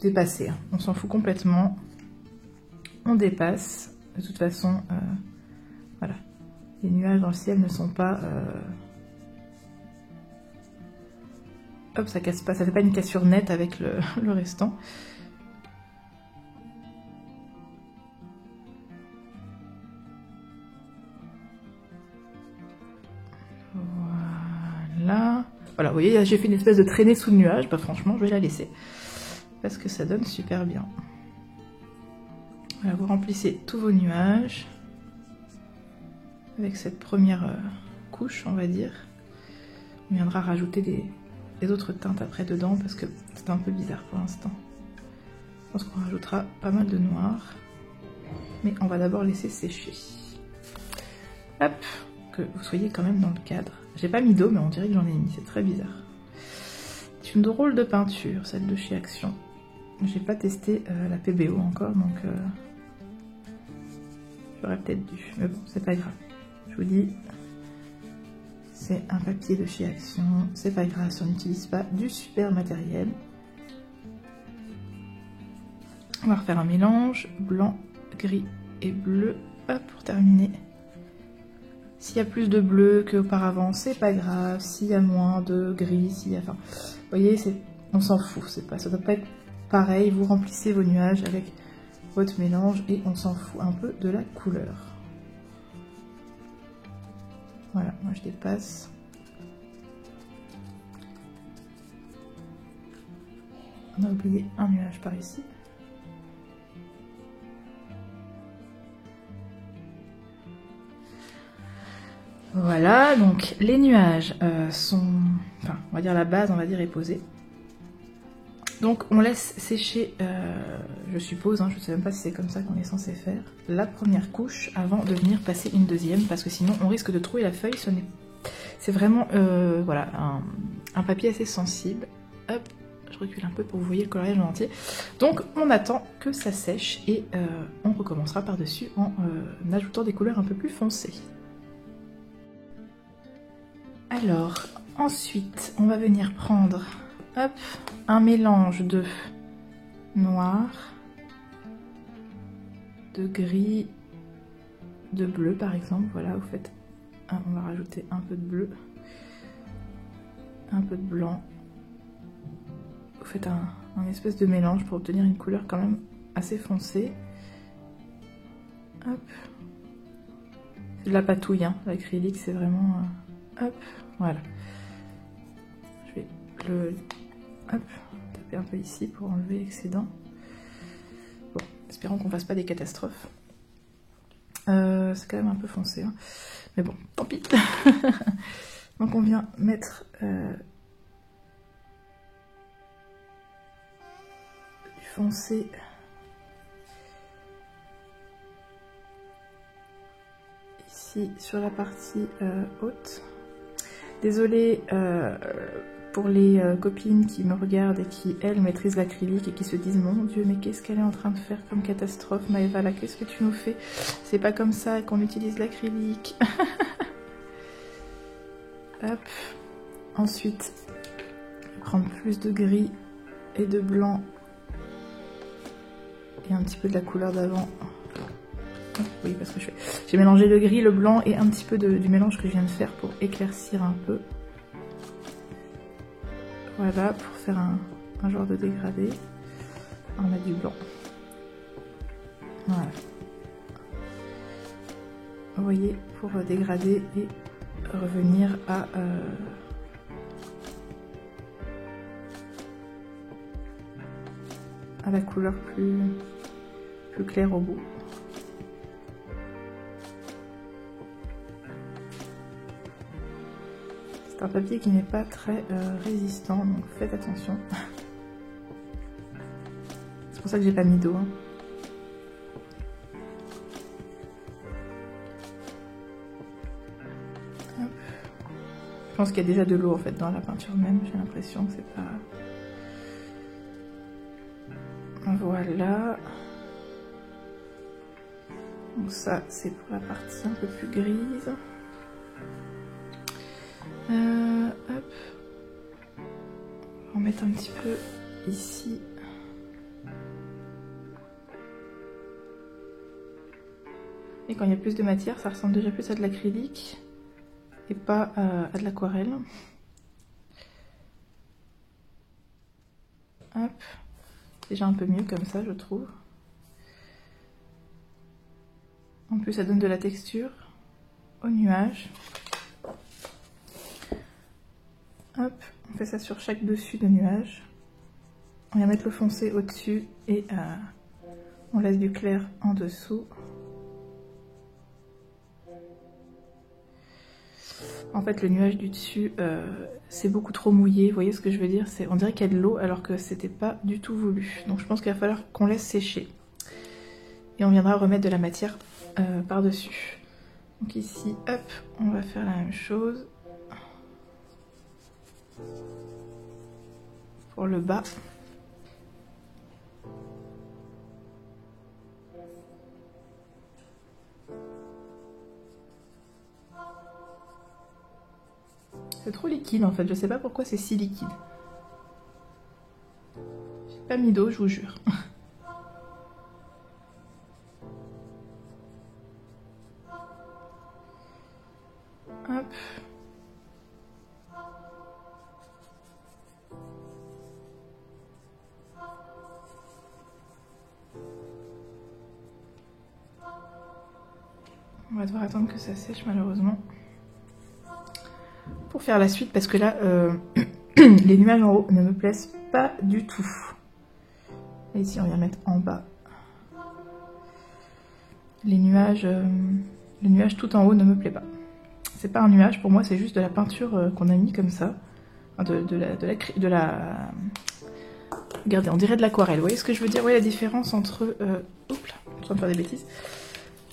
Dépasser, hein. On s'en fout complètement, on dépasse, de toute façon, voilà, les nuages dans le ciel ne sont pas... Hop, ça casse pas, ça fait pas une cassure nette avec le restant. Voilà. Voilà, vous voyez, j'ai fait une espèce de traînée sous le nuage. Bah franchement, je vais la laisser. Parce que ça donne super bien. Voilà, vous remplissez tous vos nuages. Avec cette première couche, on va dire. On viendra rajouter des autres teintes après dedans parce que c'est un peu bizarre pour l'instant. Je pense qu'on rajoutera pas mal de noir. Mais on va d'abord laisser sécher. Hop, que vous soyez quand même dans le cadre. J'ai pas mis d'eau, mais on dirait que j'en ai mis, c'est très bizarre. C'est une drôle de peinture, celle de chez Action. J'ai pas testé la PBO encore, donc j'aurais peut-être dû. Mais bon, c'est pas grave. Je vous dis, c'est un papier de chez Action, c'est pas grave si on n'utilise pas du super matériel. On va refaire un mélange blanc, gris et bleu. Hop, pour terminer. S'il y a plus de bleu qu'auparavant, c'est pas grave. S'il y a moins de gris, s'il y a... Enfin, vous voyez, on s'en fout. Ça doit pas être pareil. Vous remplissez vos nuages avec votre mélange et on s'en fout un peu de la couleur. Voilà, moi je dépasse. On a oublié un nuage par ici. Voilà, donc les nuages sont... Enfin, on va dire la base, on va dire, est posée. Donc on laisse sécher, je suppose, hein, je ne sais même pas si c'est comme ça qu'on est censé faire, la première couche avant de venir passer une deuxième, parce que sinon on risque de trouver la feuille. C'est vraiment voilà, un papier assez sensible. Hop, je recule un peu pour que vous voyez le coloriage en entier. Donc on attend que ça sèche et on recommencera par-dessus en ajoutant des couleurs un peu plus foncées. Alors, ensuite, on va venir prendre, hop, un mélange de noir, de gris, de bleu par exemple. Voilà, vous faites, on va rajouter un peu de bleu, un peu de blanc. Vous faites un espèce de mélange pour obtenir une couleur quand même assez foncée. Hop. C'est de la patouille, hein. L'acrylique, c'est vraiment... hop, voilà. Je vais hop, taper un peu ici pour enlever l'excédent. Bon, espérons qu'on ne fasse pas des catastrophes. C'est quand même un peu foncé, hein. Mais bon, tant pis. Donc on vient mettre du foncé ici sur la partie haute. Désolée pour les copines qui me regardent et qui, elles, maîtrisent l'acrylique et qui se disent « Mon Dieu, mais qu'est-ce qu'elle est en train de faire comme catastrophe, Maëva, là, qu'est-ce que tu nous fais? C'est pas comme ça qu'on utilise l'acrylique. » Hop. Ensuite, prendre plus de gris et de blanc et un petit peu de la couleur d'avant. Oui, parce que j'ai mélangé le gris, le blanc et un petit peu du mélange que je viens de faire pour éclaircir un peu. Voilà, pour faire un genre de dégradé. On met du blanc. Voilà. Vous voyez, pour dégrader et revenir à la couleur plus claire au bout. C'est un papier qui n'est pas très résistant, donc faites attention. C'est pour ça que j'ai pas mis d'eau. Hein. Je pense qu'il y a déjà de l'eau en fait dans la peinture même, j'ai l'impression que c'est pas... Voilà. Donc ça c'est pour la partie un peu plus grise. Hop. On va en mettre un petit peu ici. Et quand il y a plus de matière, ça ressemble déjà plus à de l'acrylique et pas à de l'aquarelle. Hop, déjà un peu mieux comme ça, je trouve. En plus, ça donne de la texture au nuage. Hop, on fait ça sur chaque dessus de nuage. On va mettre le foncé au-dessus et on laisse du clair en dessous. En fait, le nuage du dessus, c'est beaucoup trop mouillé. Vous voyez ce que je veux dire? On dirait qu'il y a de l'eau alors que c'était pas du tout voulu. Donc je pense qu'il va falloir qu'on laisse sécher. Et on viendra remettre de la matière par-dessus. Donc ici, hop, on va faire la même chose. Pour le bas. C'est trop liquide en fait, je sais pas pourquoi c'est si liquide. J'ai pas mis d'eau, je vous jure. Hop. On va devoir attendre que ça sèche malheureusement. Pour faire la suite, parce que là, les nuages en haut ne me plaisent pas du tout. Et ici, on vient mettre en bas. Les nuages, le nuage tout en haut ne me plaît pas. C'est pas un nuage, pour moi, c'est juste de la peinture qu'on a mis comme ça. Enfin, de la... Regardez, on dirait de l'aquarelle. Vous voyez ce que je veux dire? Vous voyez la différence entre... Oups là, je suis en train de faire des bêtises.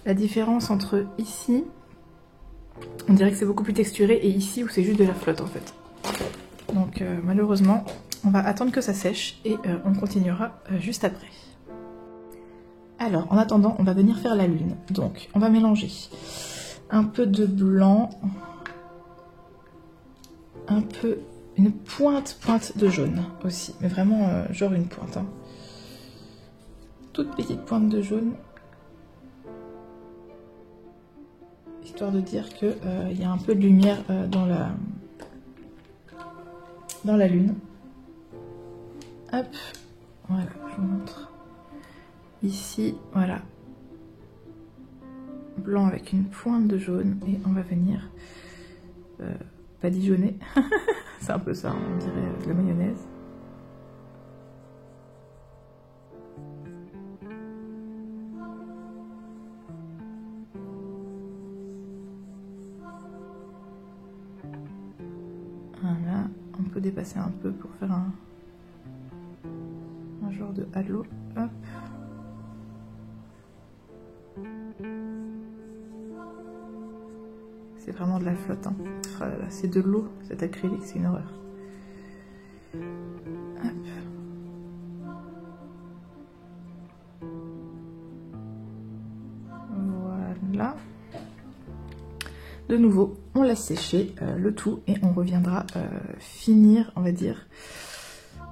La différence entre ici... On dirait que c'est beaucoup plus texturé et ici où c'est juste de la flotte en fait. Donc malheureusement, on va attendre que ça sèche et on continuera juste après. Alors en attendant, on va venir faire la lune. Donc on va mélanger un peu de blanc, un peu, une pointe de jaune aussi. Mais vraiment genre une pointe. Hein. Toute petite pointe de jaune. Histoire de dire qu'il y a un peu de lumière dans la lune. Hop, voilà, je vous montre. Ici, voilà. Blanc avec une pointe de jaune et on va venir badigeonner. C'est un peu ça, on dirait de la mayonnaise. Voilà, on peut dépasser un peu pour faire un genre de halo. Hop. C'est vraiment de la flotte. Hein. Oh là là, c'est de l'eau, cet acrylique, c'est une horreur. Hop. Voilà. De nouveau, on laisse sécher le tout et on reviendra finir, on va dire,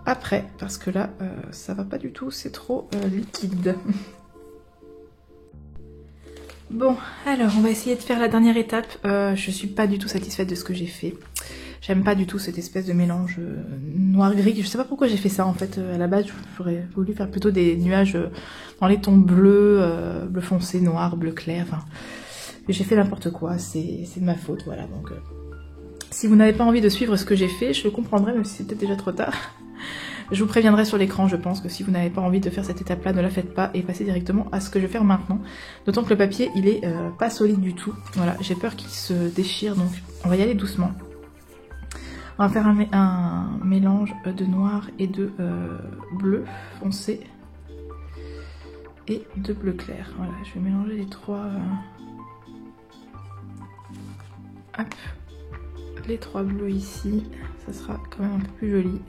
après, parce que là, ça va pas du tout, c'est trop liquide. Bon, alors, on va essayer de faire la dernière étape. Je suis pas du tout satisfaite de ce que j'ai fait. J'aime pas du tout cette espèce de mélange noir-gris. Je sais pas pourquoi j'ai fait ça, en fait. À la base, j'aurais voulu faire plutôt des nuages dans les tons bleus, bleu foncé, noir, bleu clair, enfin... J'ai fait n'importe quoi, c'est de ma faute, voilà. Donc, si vous n'avez pas envie de suivre ce que j'ai fait, je le comprendrai, même si c'est peut-être déjà trop tard. Je vous préviendrai sur l'écran, je pense que si vous n'avez pas envie de faire cette étape-là, ne la faites pas et passez directement à ce que je vais faire maintenant. D'autant que le papier, il est pas solide du tout. Voilà, j'ai peur qu'il se déchire, donc on va y aller doucement. On va faire un mélange de noir et de bleu foncé et de bleu clair. Voilà, je vais mélanger les trois... Hop, les trois bleus ici, ça sera quand même un peu plus joli.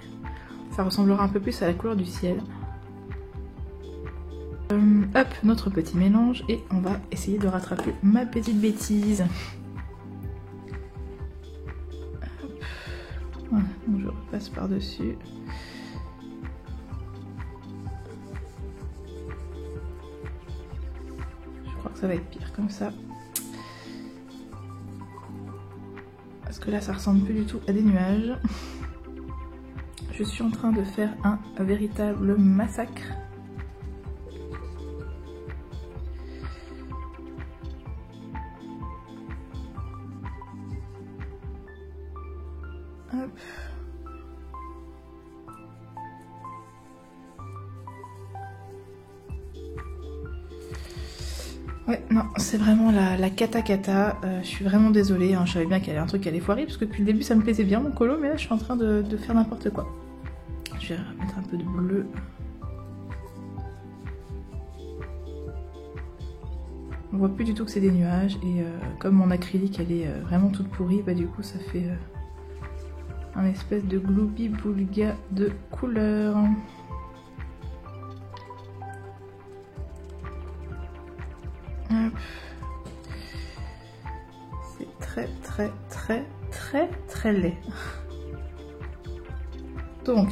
Ça ressemblera un peu plus à la couleur du ciel. Hop, notre petit mélange et on va essayer de rattraper ma petite bêtise. Hop. Voilà, donc je repasse par-dessus. Je crois que ça va être pire comme ça. Parce que là, ça ressemble plus du tout à des nuages. Je suis en train de faire un véritable massacre. Hop. Ouais, non, c'est vraiment la cata. Je suis vraiment désolée, hein, je savais bien qu'il y avait un truc qui allait foirer, parce que depuis le début ça me plaisait bien mon colo, mais là je suis en train de faire n'importe quoi. Je vais mettre un peu de bleu. On voit plus du tout que c'est des nuages, et comme mon acrylique elle est vraiment toute pourrie, bah du coup ça fait un espèce de gloubi-boulga de couleur. C'est très laid. Donc,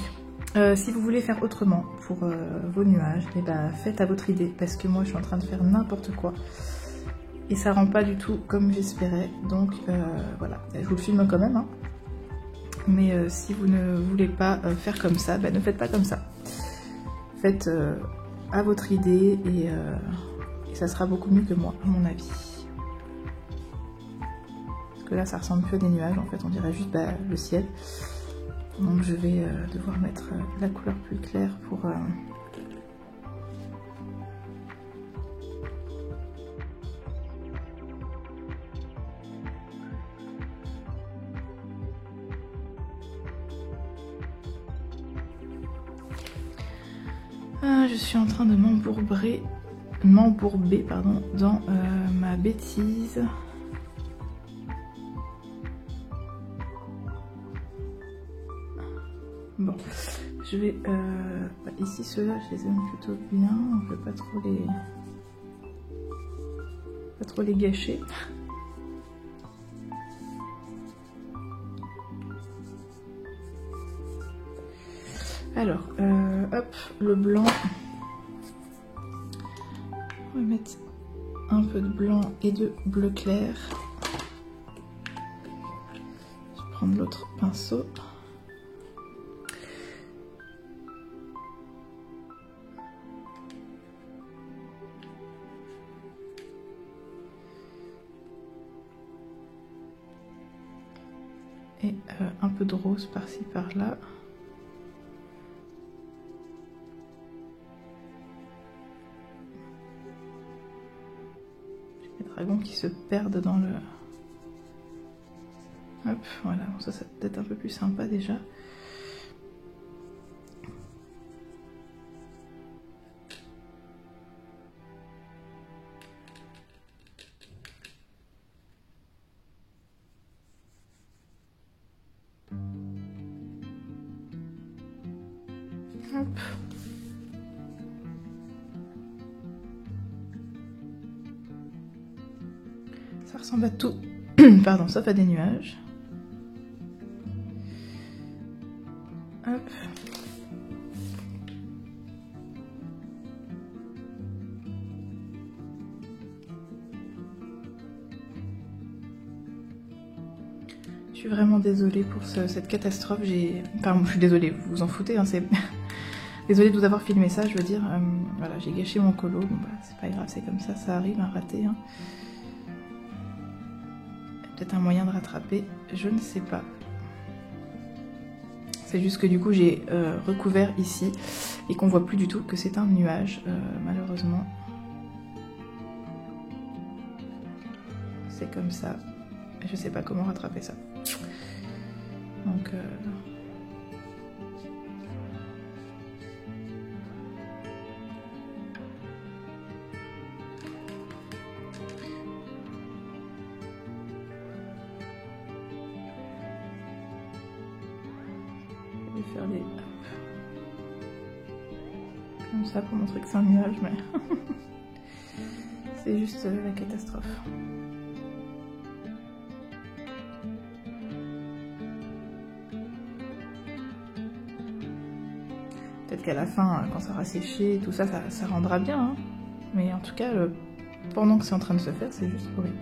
si vous voulez faire autrement pour vos nuages, et ben faites à votre idée, parce que moi je suis en train de faire n'importe quoi et ça rend pas du tout comme j'espérais. Donc voilà, je vous le filme quand même, hein. Mais si vous ne voulez pas faire comme ça, ben ne faites pas comme ça. Faites à votre idée et ça sera beaucoup mieux que moi, à mon avis. Parce que là, ça ressemble plus à des nuages, en fait, on dirait juste le ciel. Donc je vais devoir mettre la couleur plus claire pour... je suis en train de m'embourber dans ma bêtise. Bon, je vais... ici, ceux-là, je les aime plutôt bien. On ne peut pas trop les gâcher. Alors, hop, le blanc. On va mettre un peu de blanc et de bleu clair. Je vais prendre l'autre pinceau. Et un peu de rose par-ci par-là. Les dragons qui se perdent dans le... Hop, voilà, ça c'est peut-être un peu plus sympa déjà. Hop. Ça ressemble à tout, pardon, sauf à des nuages. Hop. Je suis vraiment désolée pour cette catastrophe. Enfin, je suis désolée, vous vous en foutez, hein, c'est... Désolée de vous avoir filmé ça, je veux dire. Voilà, j'ai gâché mon colo. Bon, bah, c'est pas grave, c'est comme ça arrive, un raté. Hein. Peut-être un moyen de rattraper, je ne sais pas. C'est juste que du coup, j'ai recouvert ici et qu'on voit plus du tout que c'est un nuage, malheureusement. C'est comme ça. Je sais pas comment rattraper ça. Donc... je vais faire des... comme ça pour montrer que c'est un nuage, mais... c'est juste la catastrophe. Peut-être qu'à la fin, quand ça aura séché, tout ça, ça rendra bien. Hein. Mais en tout cas, pendant que c'est en train de se faire, c'est juste horrible.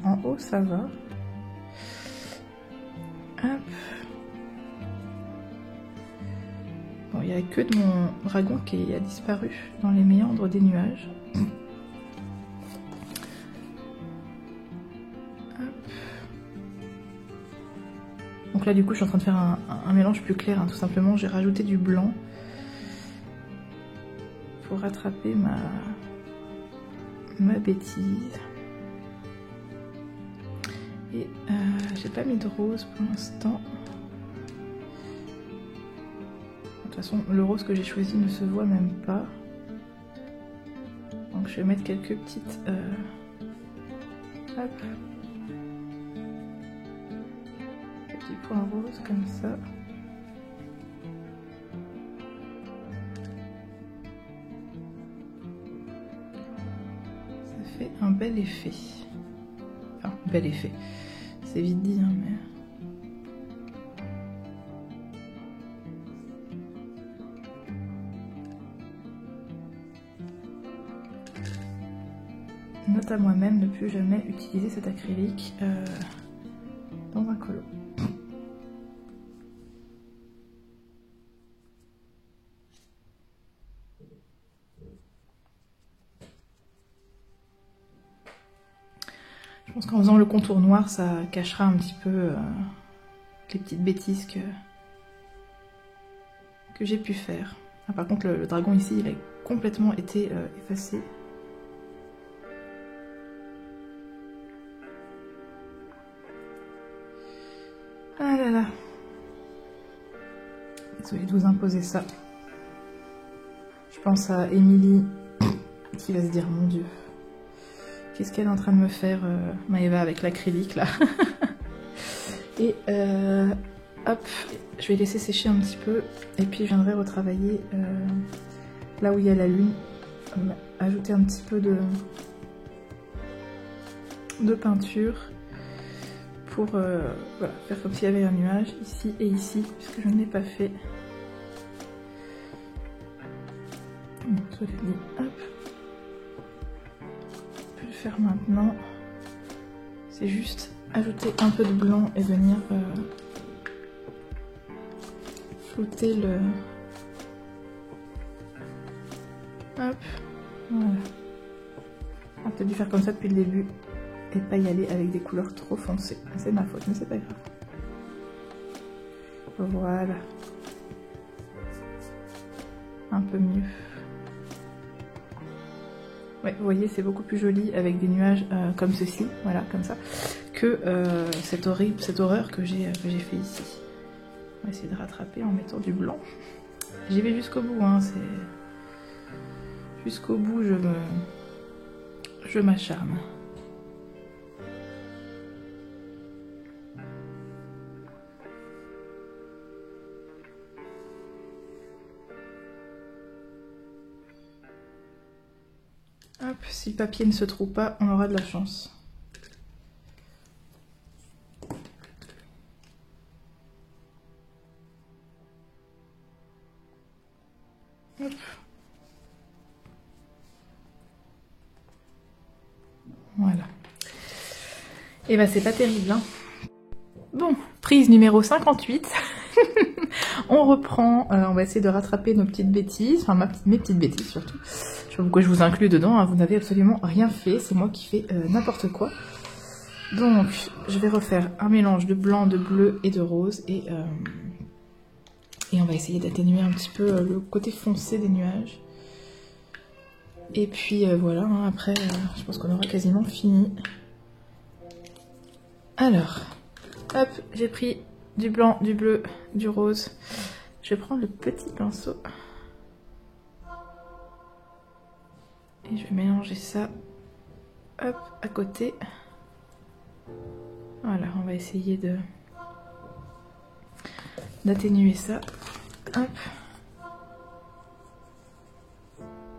En haut, ça va. Hop. Bon, il n'y a que de mon dragon qui a disparu dans les méandres des nuages. Hop. Donc là, du coup, je suis en train de faire un mélange plus clair, hein. Tout simplement, j'ai rajouté du blanc pour rattraper ma bêtise. Et j'ai pas mis de rose pour l'instant. De toute façon, le rose que j'ai choisi ne se voit même pas. Donc je vais mettre quelques petites... hop. Petits points roses comme ça. Ça fait un bel effet. Enfin, bel effet. C'est vite dit, hein, mais... Note à moi-même ne plus jamais utiliser cet acrylique dans un colo. Je pense qu'en faisant le contour noir, ça cachera un petit peu les petites bêtises que j'ai pu faire. Ah, par contre, le dragon ici, il a complètement été effacé. Ah là là. Désolée de vous imposer ça. Je pense à Émilie qui va se dire, mon Dieu. Qu'est-ce qu'elle est en train de me faire, Maëva, avec l'acrylique, là. Et hop, je vais laisser sécher un petit peu. Et puis, je viendrai retravailler là où il y a la lune. Ajouter un petit peu de peinture. Pour voilà, faire comme s'il y avait un nuage, ici et ici, puisque je ne l'ai pas fait. Je l'ai dit, hop. Faire maintenant, c'est juste ajouter un peu de blanc et venir flouter le... Hop, voilà. On a peut-être dû faire comme ça depuis le début et pas y aller avec des couleurs trop foncées. C'est ma faute, mais c'est pas grave. Voilà. Un peu mieux. Ouais, vous voyez, c'est beaucoup plus joli avec des nuages comme ceci, voilà, comme ça, que cette horreur que j'ai fait ici. On va essayer de rattraper en mettant du blanc. J'y vais jusqu'au bout, hein, c'est... Jusqu'au bout, je m'acharne. Hop, si le papier ne se trouve pas, on aura de la chance. Hop. Voilà. Et bah c'est pas terrible, hein. Bon, prise numéro 58. On reprend, on va essayer de rattraper nos petites bêtises, enfin mes petites bêtises surtout. Je sais pas pourquoi je vous inclus dedans, hein, vous n'avez absolument rien fait, c'est moi qui fais n'importe quoi. Donc, je vais refaire un mélange de blanc, de bleu et de rose, et on va essayer d'atténuer un petit peu le côté foncé des nuages. Et puis voilà, hein, après, je pense qu'on aura quasiment fini. Alors, hop, j'ai pris du blanc, du bleu, du rose. Je vais prendre le petit pinceau. Et je vais mélanger ça, hop, à côté. Voilà, on va essayer d'atténuer ça. Hop.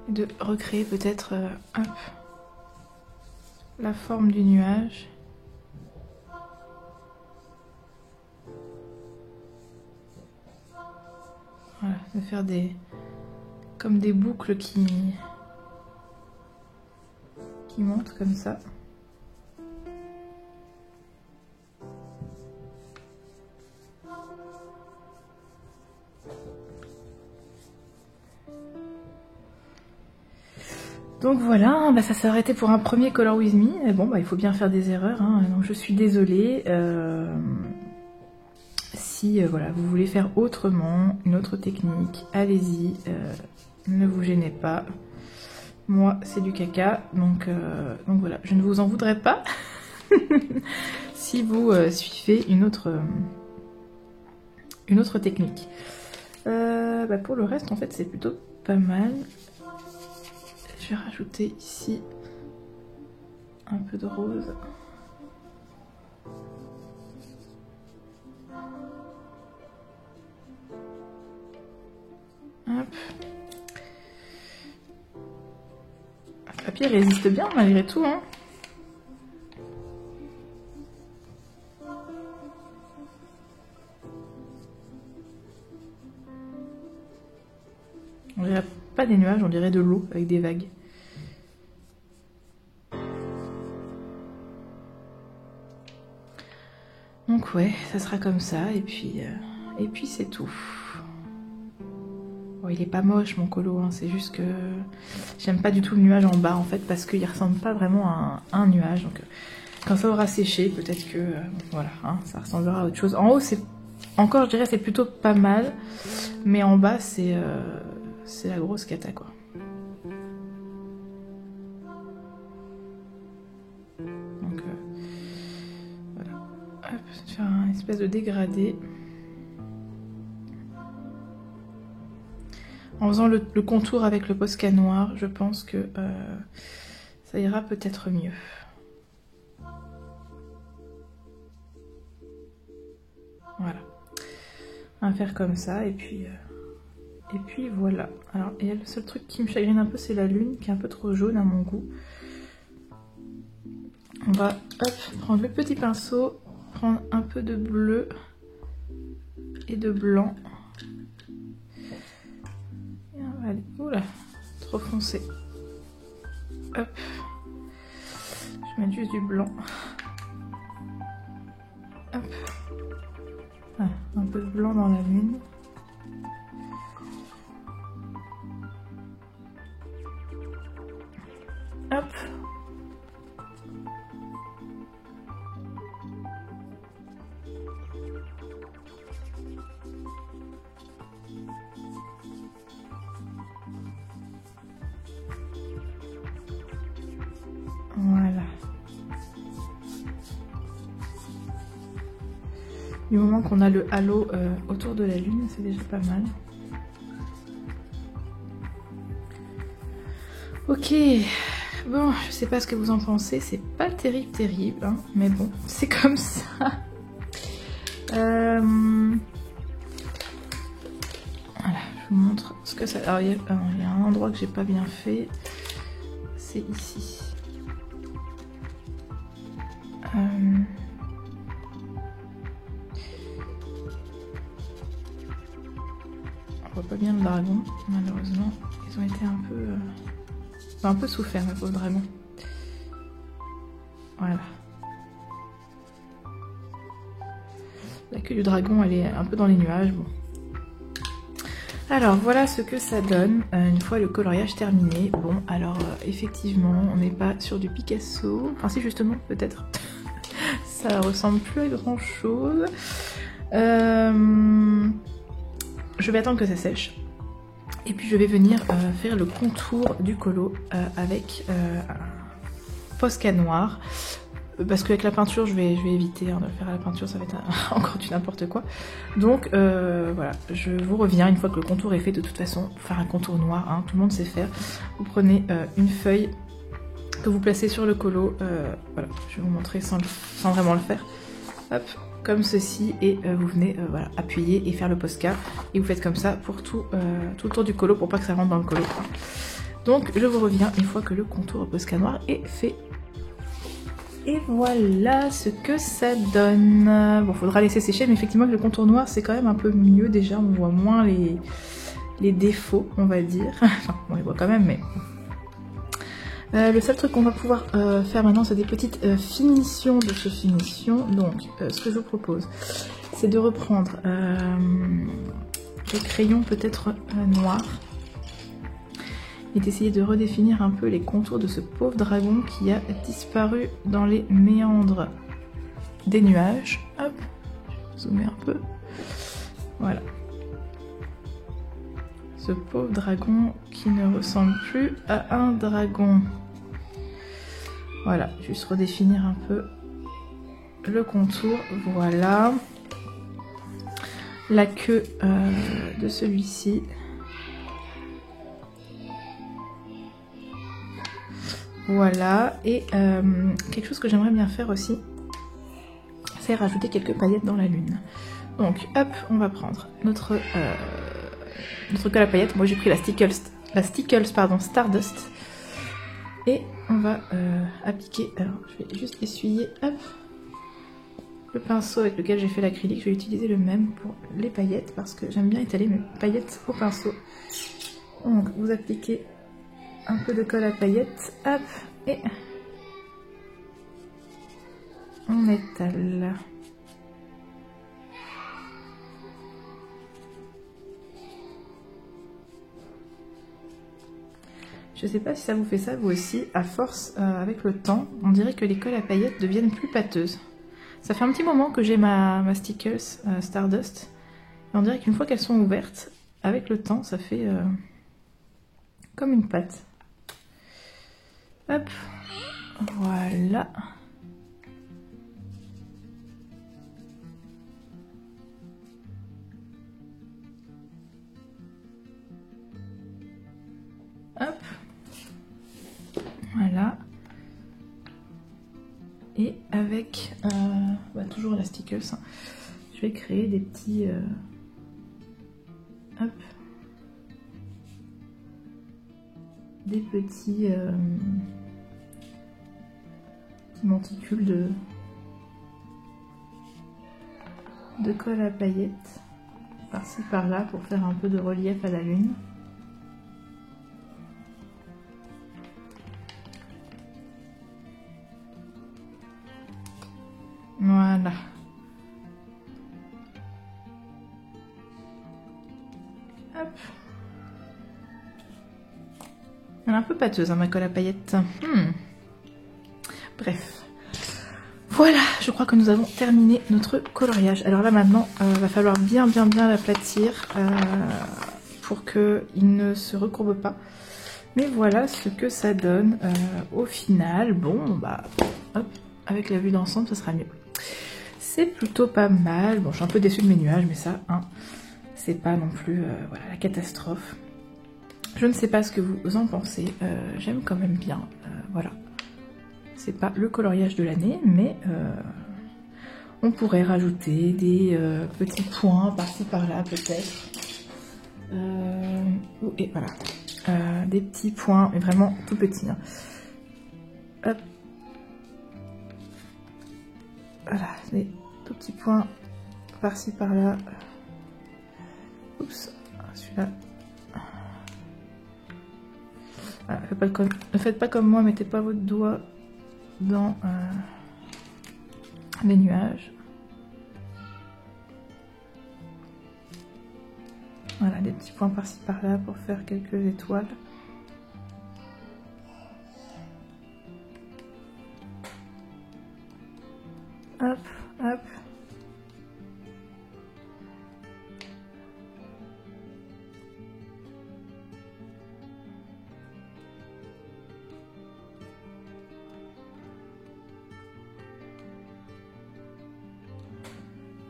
Et de recréer peut-être hop, la forme du nuage. Voilà, de faire comme des boucles qui montent comme ça. Donc voilà, bah ça s'est arrêté pour un premier Color With Me. Et bon, bah il faut bien faire des erreurs, hein, donc je suis désolée. Si voilà, vous voulez faire autrement, une autre technique, allez-y, ne vous gênez pas. Moi, c'est du caca, donc voilà, je ne vous en voudrais pas si vous suivez une autre technique. Bah pour le reste, en fait, c'est plutôt pas mal. Je vais rajouter ici un peu de rose. Hop. Le papier résiste bien malgré tout, hein. On dirait pas des nuages, on dirait de l'eau avec des vagues. Donc ouais, ça sera comme ça, et puis c'est tout. Bon, il est pas moche mon colo, hein, c'est juste que j'aime pas du tout le nuage en bas en fait, parce qu'il ressemble pas vraiment à un nuage. Donc quand ça aura séché, peut-être que voilà, hein, ça ressemblera à autre chose. En haut, c'est encore, je dirais, c'est plutôt pas mal, mais en bas, c'est la grosse cata quoi. Faire un espèce de dégradé en faisant le contour avec le Posca noir. Je pense que ça ira peut-être mieux. Voilà, on va faire comme ça et puis voilà. Alors et le seul truc qui me chagrine un peu, c'est la lune qui est un peu trop jaune à mon goût. On va hop, prendre le petit pinceau, prendre un peu de bleu et de blanc. Et on va aller... Oula, trop foncé. Hop. Je mets juste du blanc. Hop. Ah, un peu de blanc dans la lune. Hop. Voilà. Du moment qu'on a le halo autour de la lune, c'est déjà pas mal. Ok, bon, je sais pas ce que vous en pensez, c'est pas terrible, hein, mais bon, c'est comme ça. Voilà, je vous montre ce que ça... Alors, il y a un endroit que j'ai pas bien fait, c'est ici. On voit pas bien le dragon, malheureusement. Ils ont été un peu souffert, mes pauvres dragons. Voilà. La queue du dragon, elle est un peu dans les nuages. Bon. Alors, voilà ce que ça donne une fois le coloriage terminé. Bon, alors, effectivement, on n'est pas sur du Picasso. Enfin, si, justement, peut-être. Ça ressemble plus à grand-chose. Je vais attendre que ça sèche. Et puis, je vais venir faire le contour du colo avec un Posca noir. Parce qu'avec la peinture, je vais éviter hein, de le faire à la peinture, ça va être encore du n'importe quoi. Donc voilà, je vous reviens une fois que le contour est fait. De toute façon, pour faire un contour noir, hein, tout le monde sait faire. Vous prenez une feuille que vous placez sur le colo. Voilà, je vais vous montrer sans vraiment le faire. hop, comme ceci, et vous venez voilà, appuyer et faire le Posca, et vous faites comme ça pour tout le tour du colo, pour pas que ça rentre dans le colo. Donc je vous reviens une fois que le contour Posca noir est fait. Et voilà ce que ça donne. Bon, faudra laisser sécher, mais effectivement le contour noir c'est quand même un peu mieux déjà, on voit moins les défauts, on va dire. Enfin, on les voit quand même, mais... le seul truc qu'on va pouvoir faire maintenant, c'est des petites finitions de chez Finition. Donc, ce que je vous propose, c'est de reprendre les crayons peut-être noirs et d'essayer de redéfinir un peu les contours de ce pauvre dragon qui a disparu dans les méandres des nuages. Hop, zoomer un peu. Voilà. Ce pauvre dragon qui ne ressemble plus à un dragon. Voilà, juste redéfinir un peu le contour. Voilà. La queue de celui-ci. Voilà. Et quelque chose que j'aimerais bien faire aussi, c'est rajouter quelques paillettes dans la lune. Donc, hop, on va prendre notre colle à paillettes. Moi, j'ai pris la Stickles pardon, Stardust. Et on va appliquer, alors je vais juste essuyer, hop, le pinceau avec lequel j'ai fait l'acrylique. Je vais utiliser le même pour les paillettes parce que j'aime bien étaler mes paillettes au pinceau. Donc vous appliquez un peu de colle à paillettes, hop, et on étale. Je sais pas si ça vous fait ça vous aussi, à force avec le temps, on dirait que les colles à paillettes deviennent plus pâteuses. Ça fait un petit moment que j'ai ma Stickles Stardust, et on dirait qu'une fois qu'elles sont ouvertes, avec le temps ça fait comme une pâte. Hop, voilà. Hop. Voilà. Et avec toujours la Stickles, hein, je vais créer des petits hop, des petits monticules de colle à paillettes par-ci par-là pour faire un peu de relief à la lune. Voilà. Hop. Elle est un peu pâteuse, hein, ma colle à paillettes. Bref. Voilà, je crois que nous avons terminé notre coloriage. Alors là maintenant, va falloir bien l'aplatir pour qu'il ne se recourbe pas. Mais voilà ce que ça donne au final. Bon, bah, hop, avec la vue d'ensemble, ce sera mieux. C'est plutôt pas mal. Bon, je suis un peu déçue de mes nuages, mais ça, hein, c'est pas non plus voilà, la catastrophe. Je ne sais pas ce que vous en pensez. J'aime quand même bien. Voilà. C'est pas le coloriage de l'année, mais on pourrait rajouter des petits points par-ci par-là, peut-être. Et voilà. Des petits points, mais vraiment tout petits. Hein. Hop. Voilà, des tout petits points par-ci par-là. Oups, celui-là. Voilà, ne faites pas comme moi, mettez pas votre doigt dans les nuages. Voilà, des petits points par-ci par-là pour faire quelques étoiles. Hop, hop.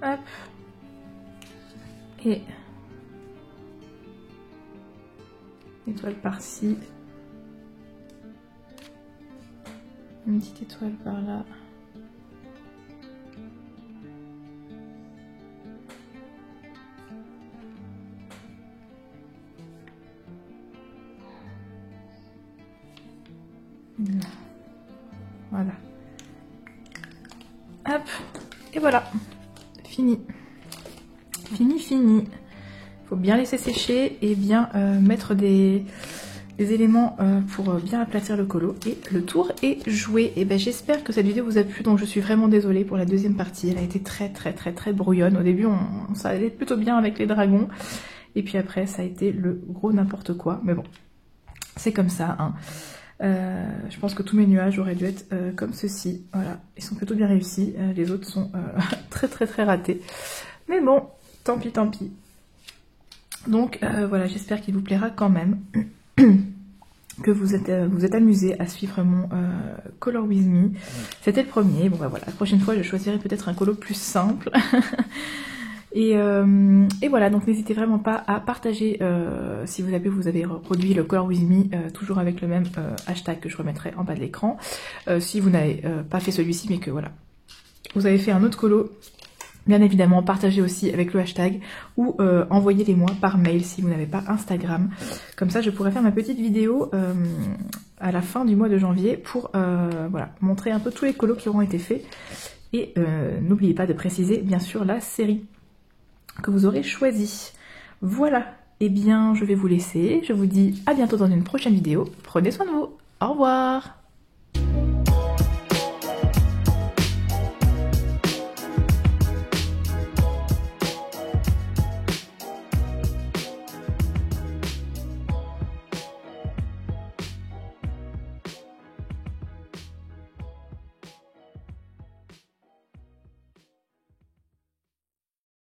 Hop. Et étoile par-ci. Une petite étoile par là. Voilà. Hop. Et voilà. Fini. Fini. Faut bien laisser sécher et bien mettre des éléments pour bien aplatir le colo. Et le tour est joué. Et ben j'espère que cette vidéo vous a plu. Donc je suis vraiment désolée pour la deuxième partie. Elle a été très brouillonne. Au début ça allait plutôt bien avec les dragons. Et puis après ça a été le gros n'importe quoi. Mais bon, c'est comme ça, hein. Je pense que tous mes nuages auraient dû être comme ceci. Voilà, ils sont plutôt bien réussis. Les autres sont très ratés. Mais bon, tant pis. Donc voilà, j'espère qu'il vous plaira quand même. Que vous êtes amusés à suivre mon Color With Me. C'était le premier. Bon bah voilà, la prochaine fois je choisirai peut-être un colo plus simple. Et voilà, donc n'hésitez vraiment pas à partager si vous avez reproduit le Color With Me, toujours avec le même hashtag que je remettrai en bas de l'écran. Si vous n'avez pas fait celui-ci, mais que voilà, vous avez fait un autre colo, bien évidemment, partagez aussi avec le hashtag ou envoyez-les-moi par mail si vous n'avez pas Instagram. Comme ça, je pourrais faire ma petite vidéo à la fin du mois de janvier pour voilà, montrer un peu tous les colos qui auront été faits. Et n'oubliez pas de préciser, bien sûr, la série que vous aurez choisi. Voilà, et bien je vais vous laisser, je vous dis à bientôt dans une prochaine vidéo, prenez soin de vous, au revoir.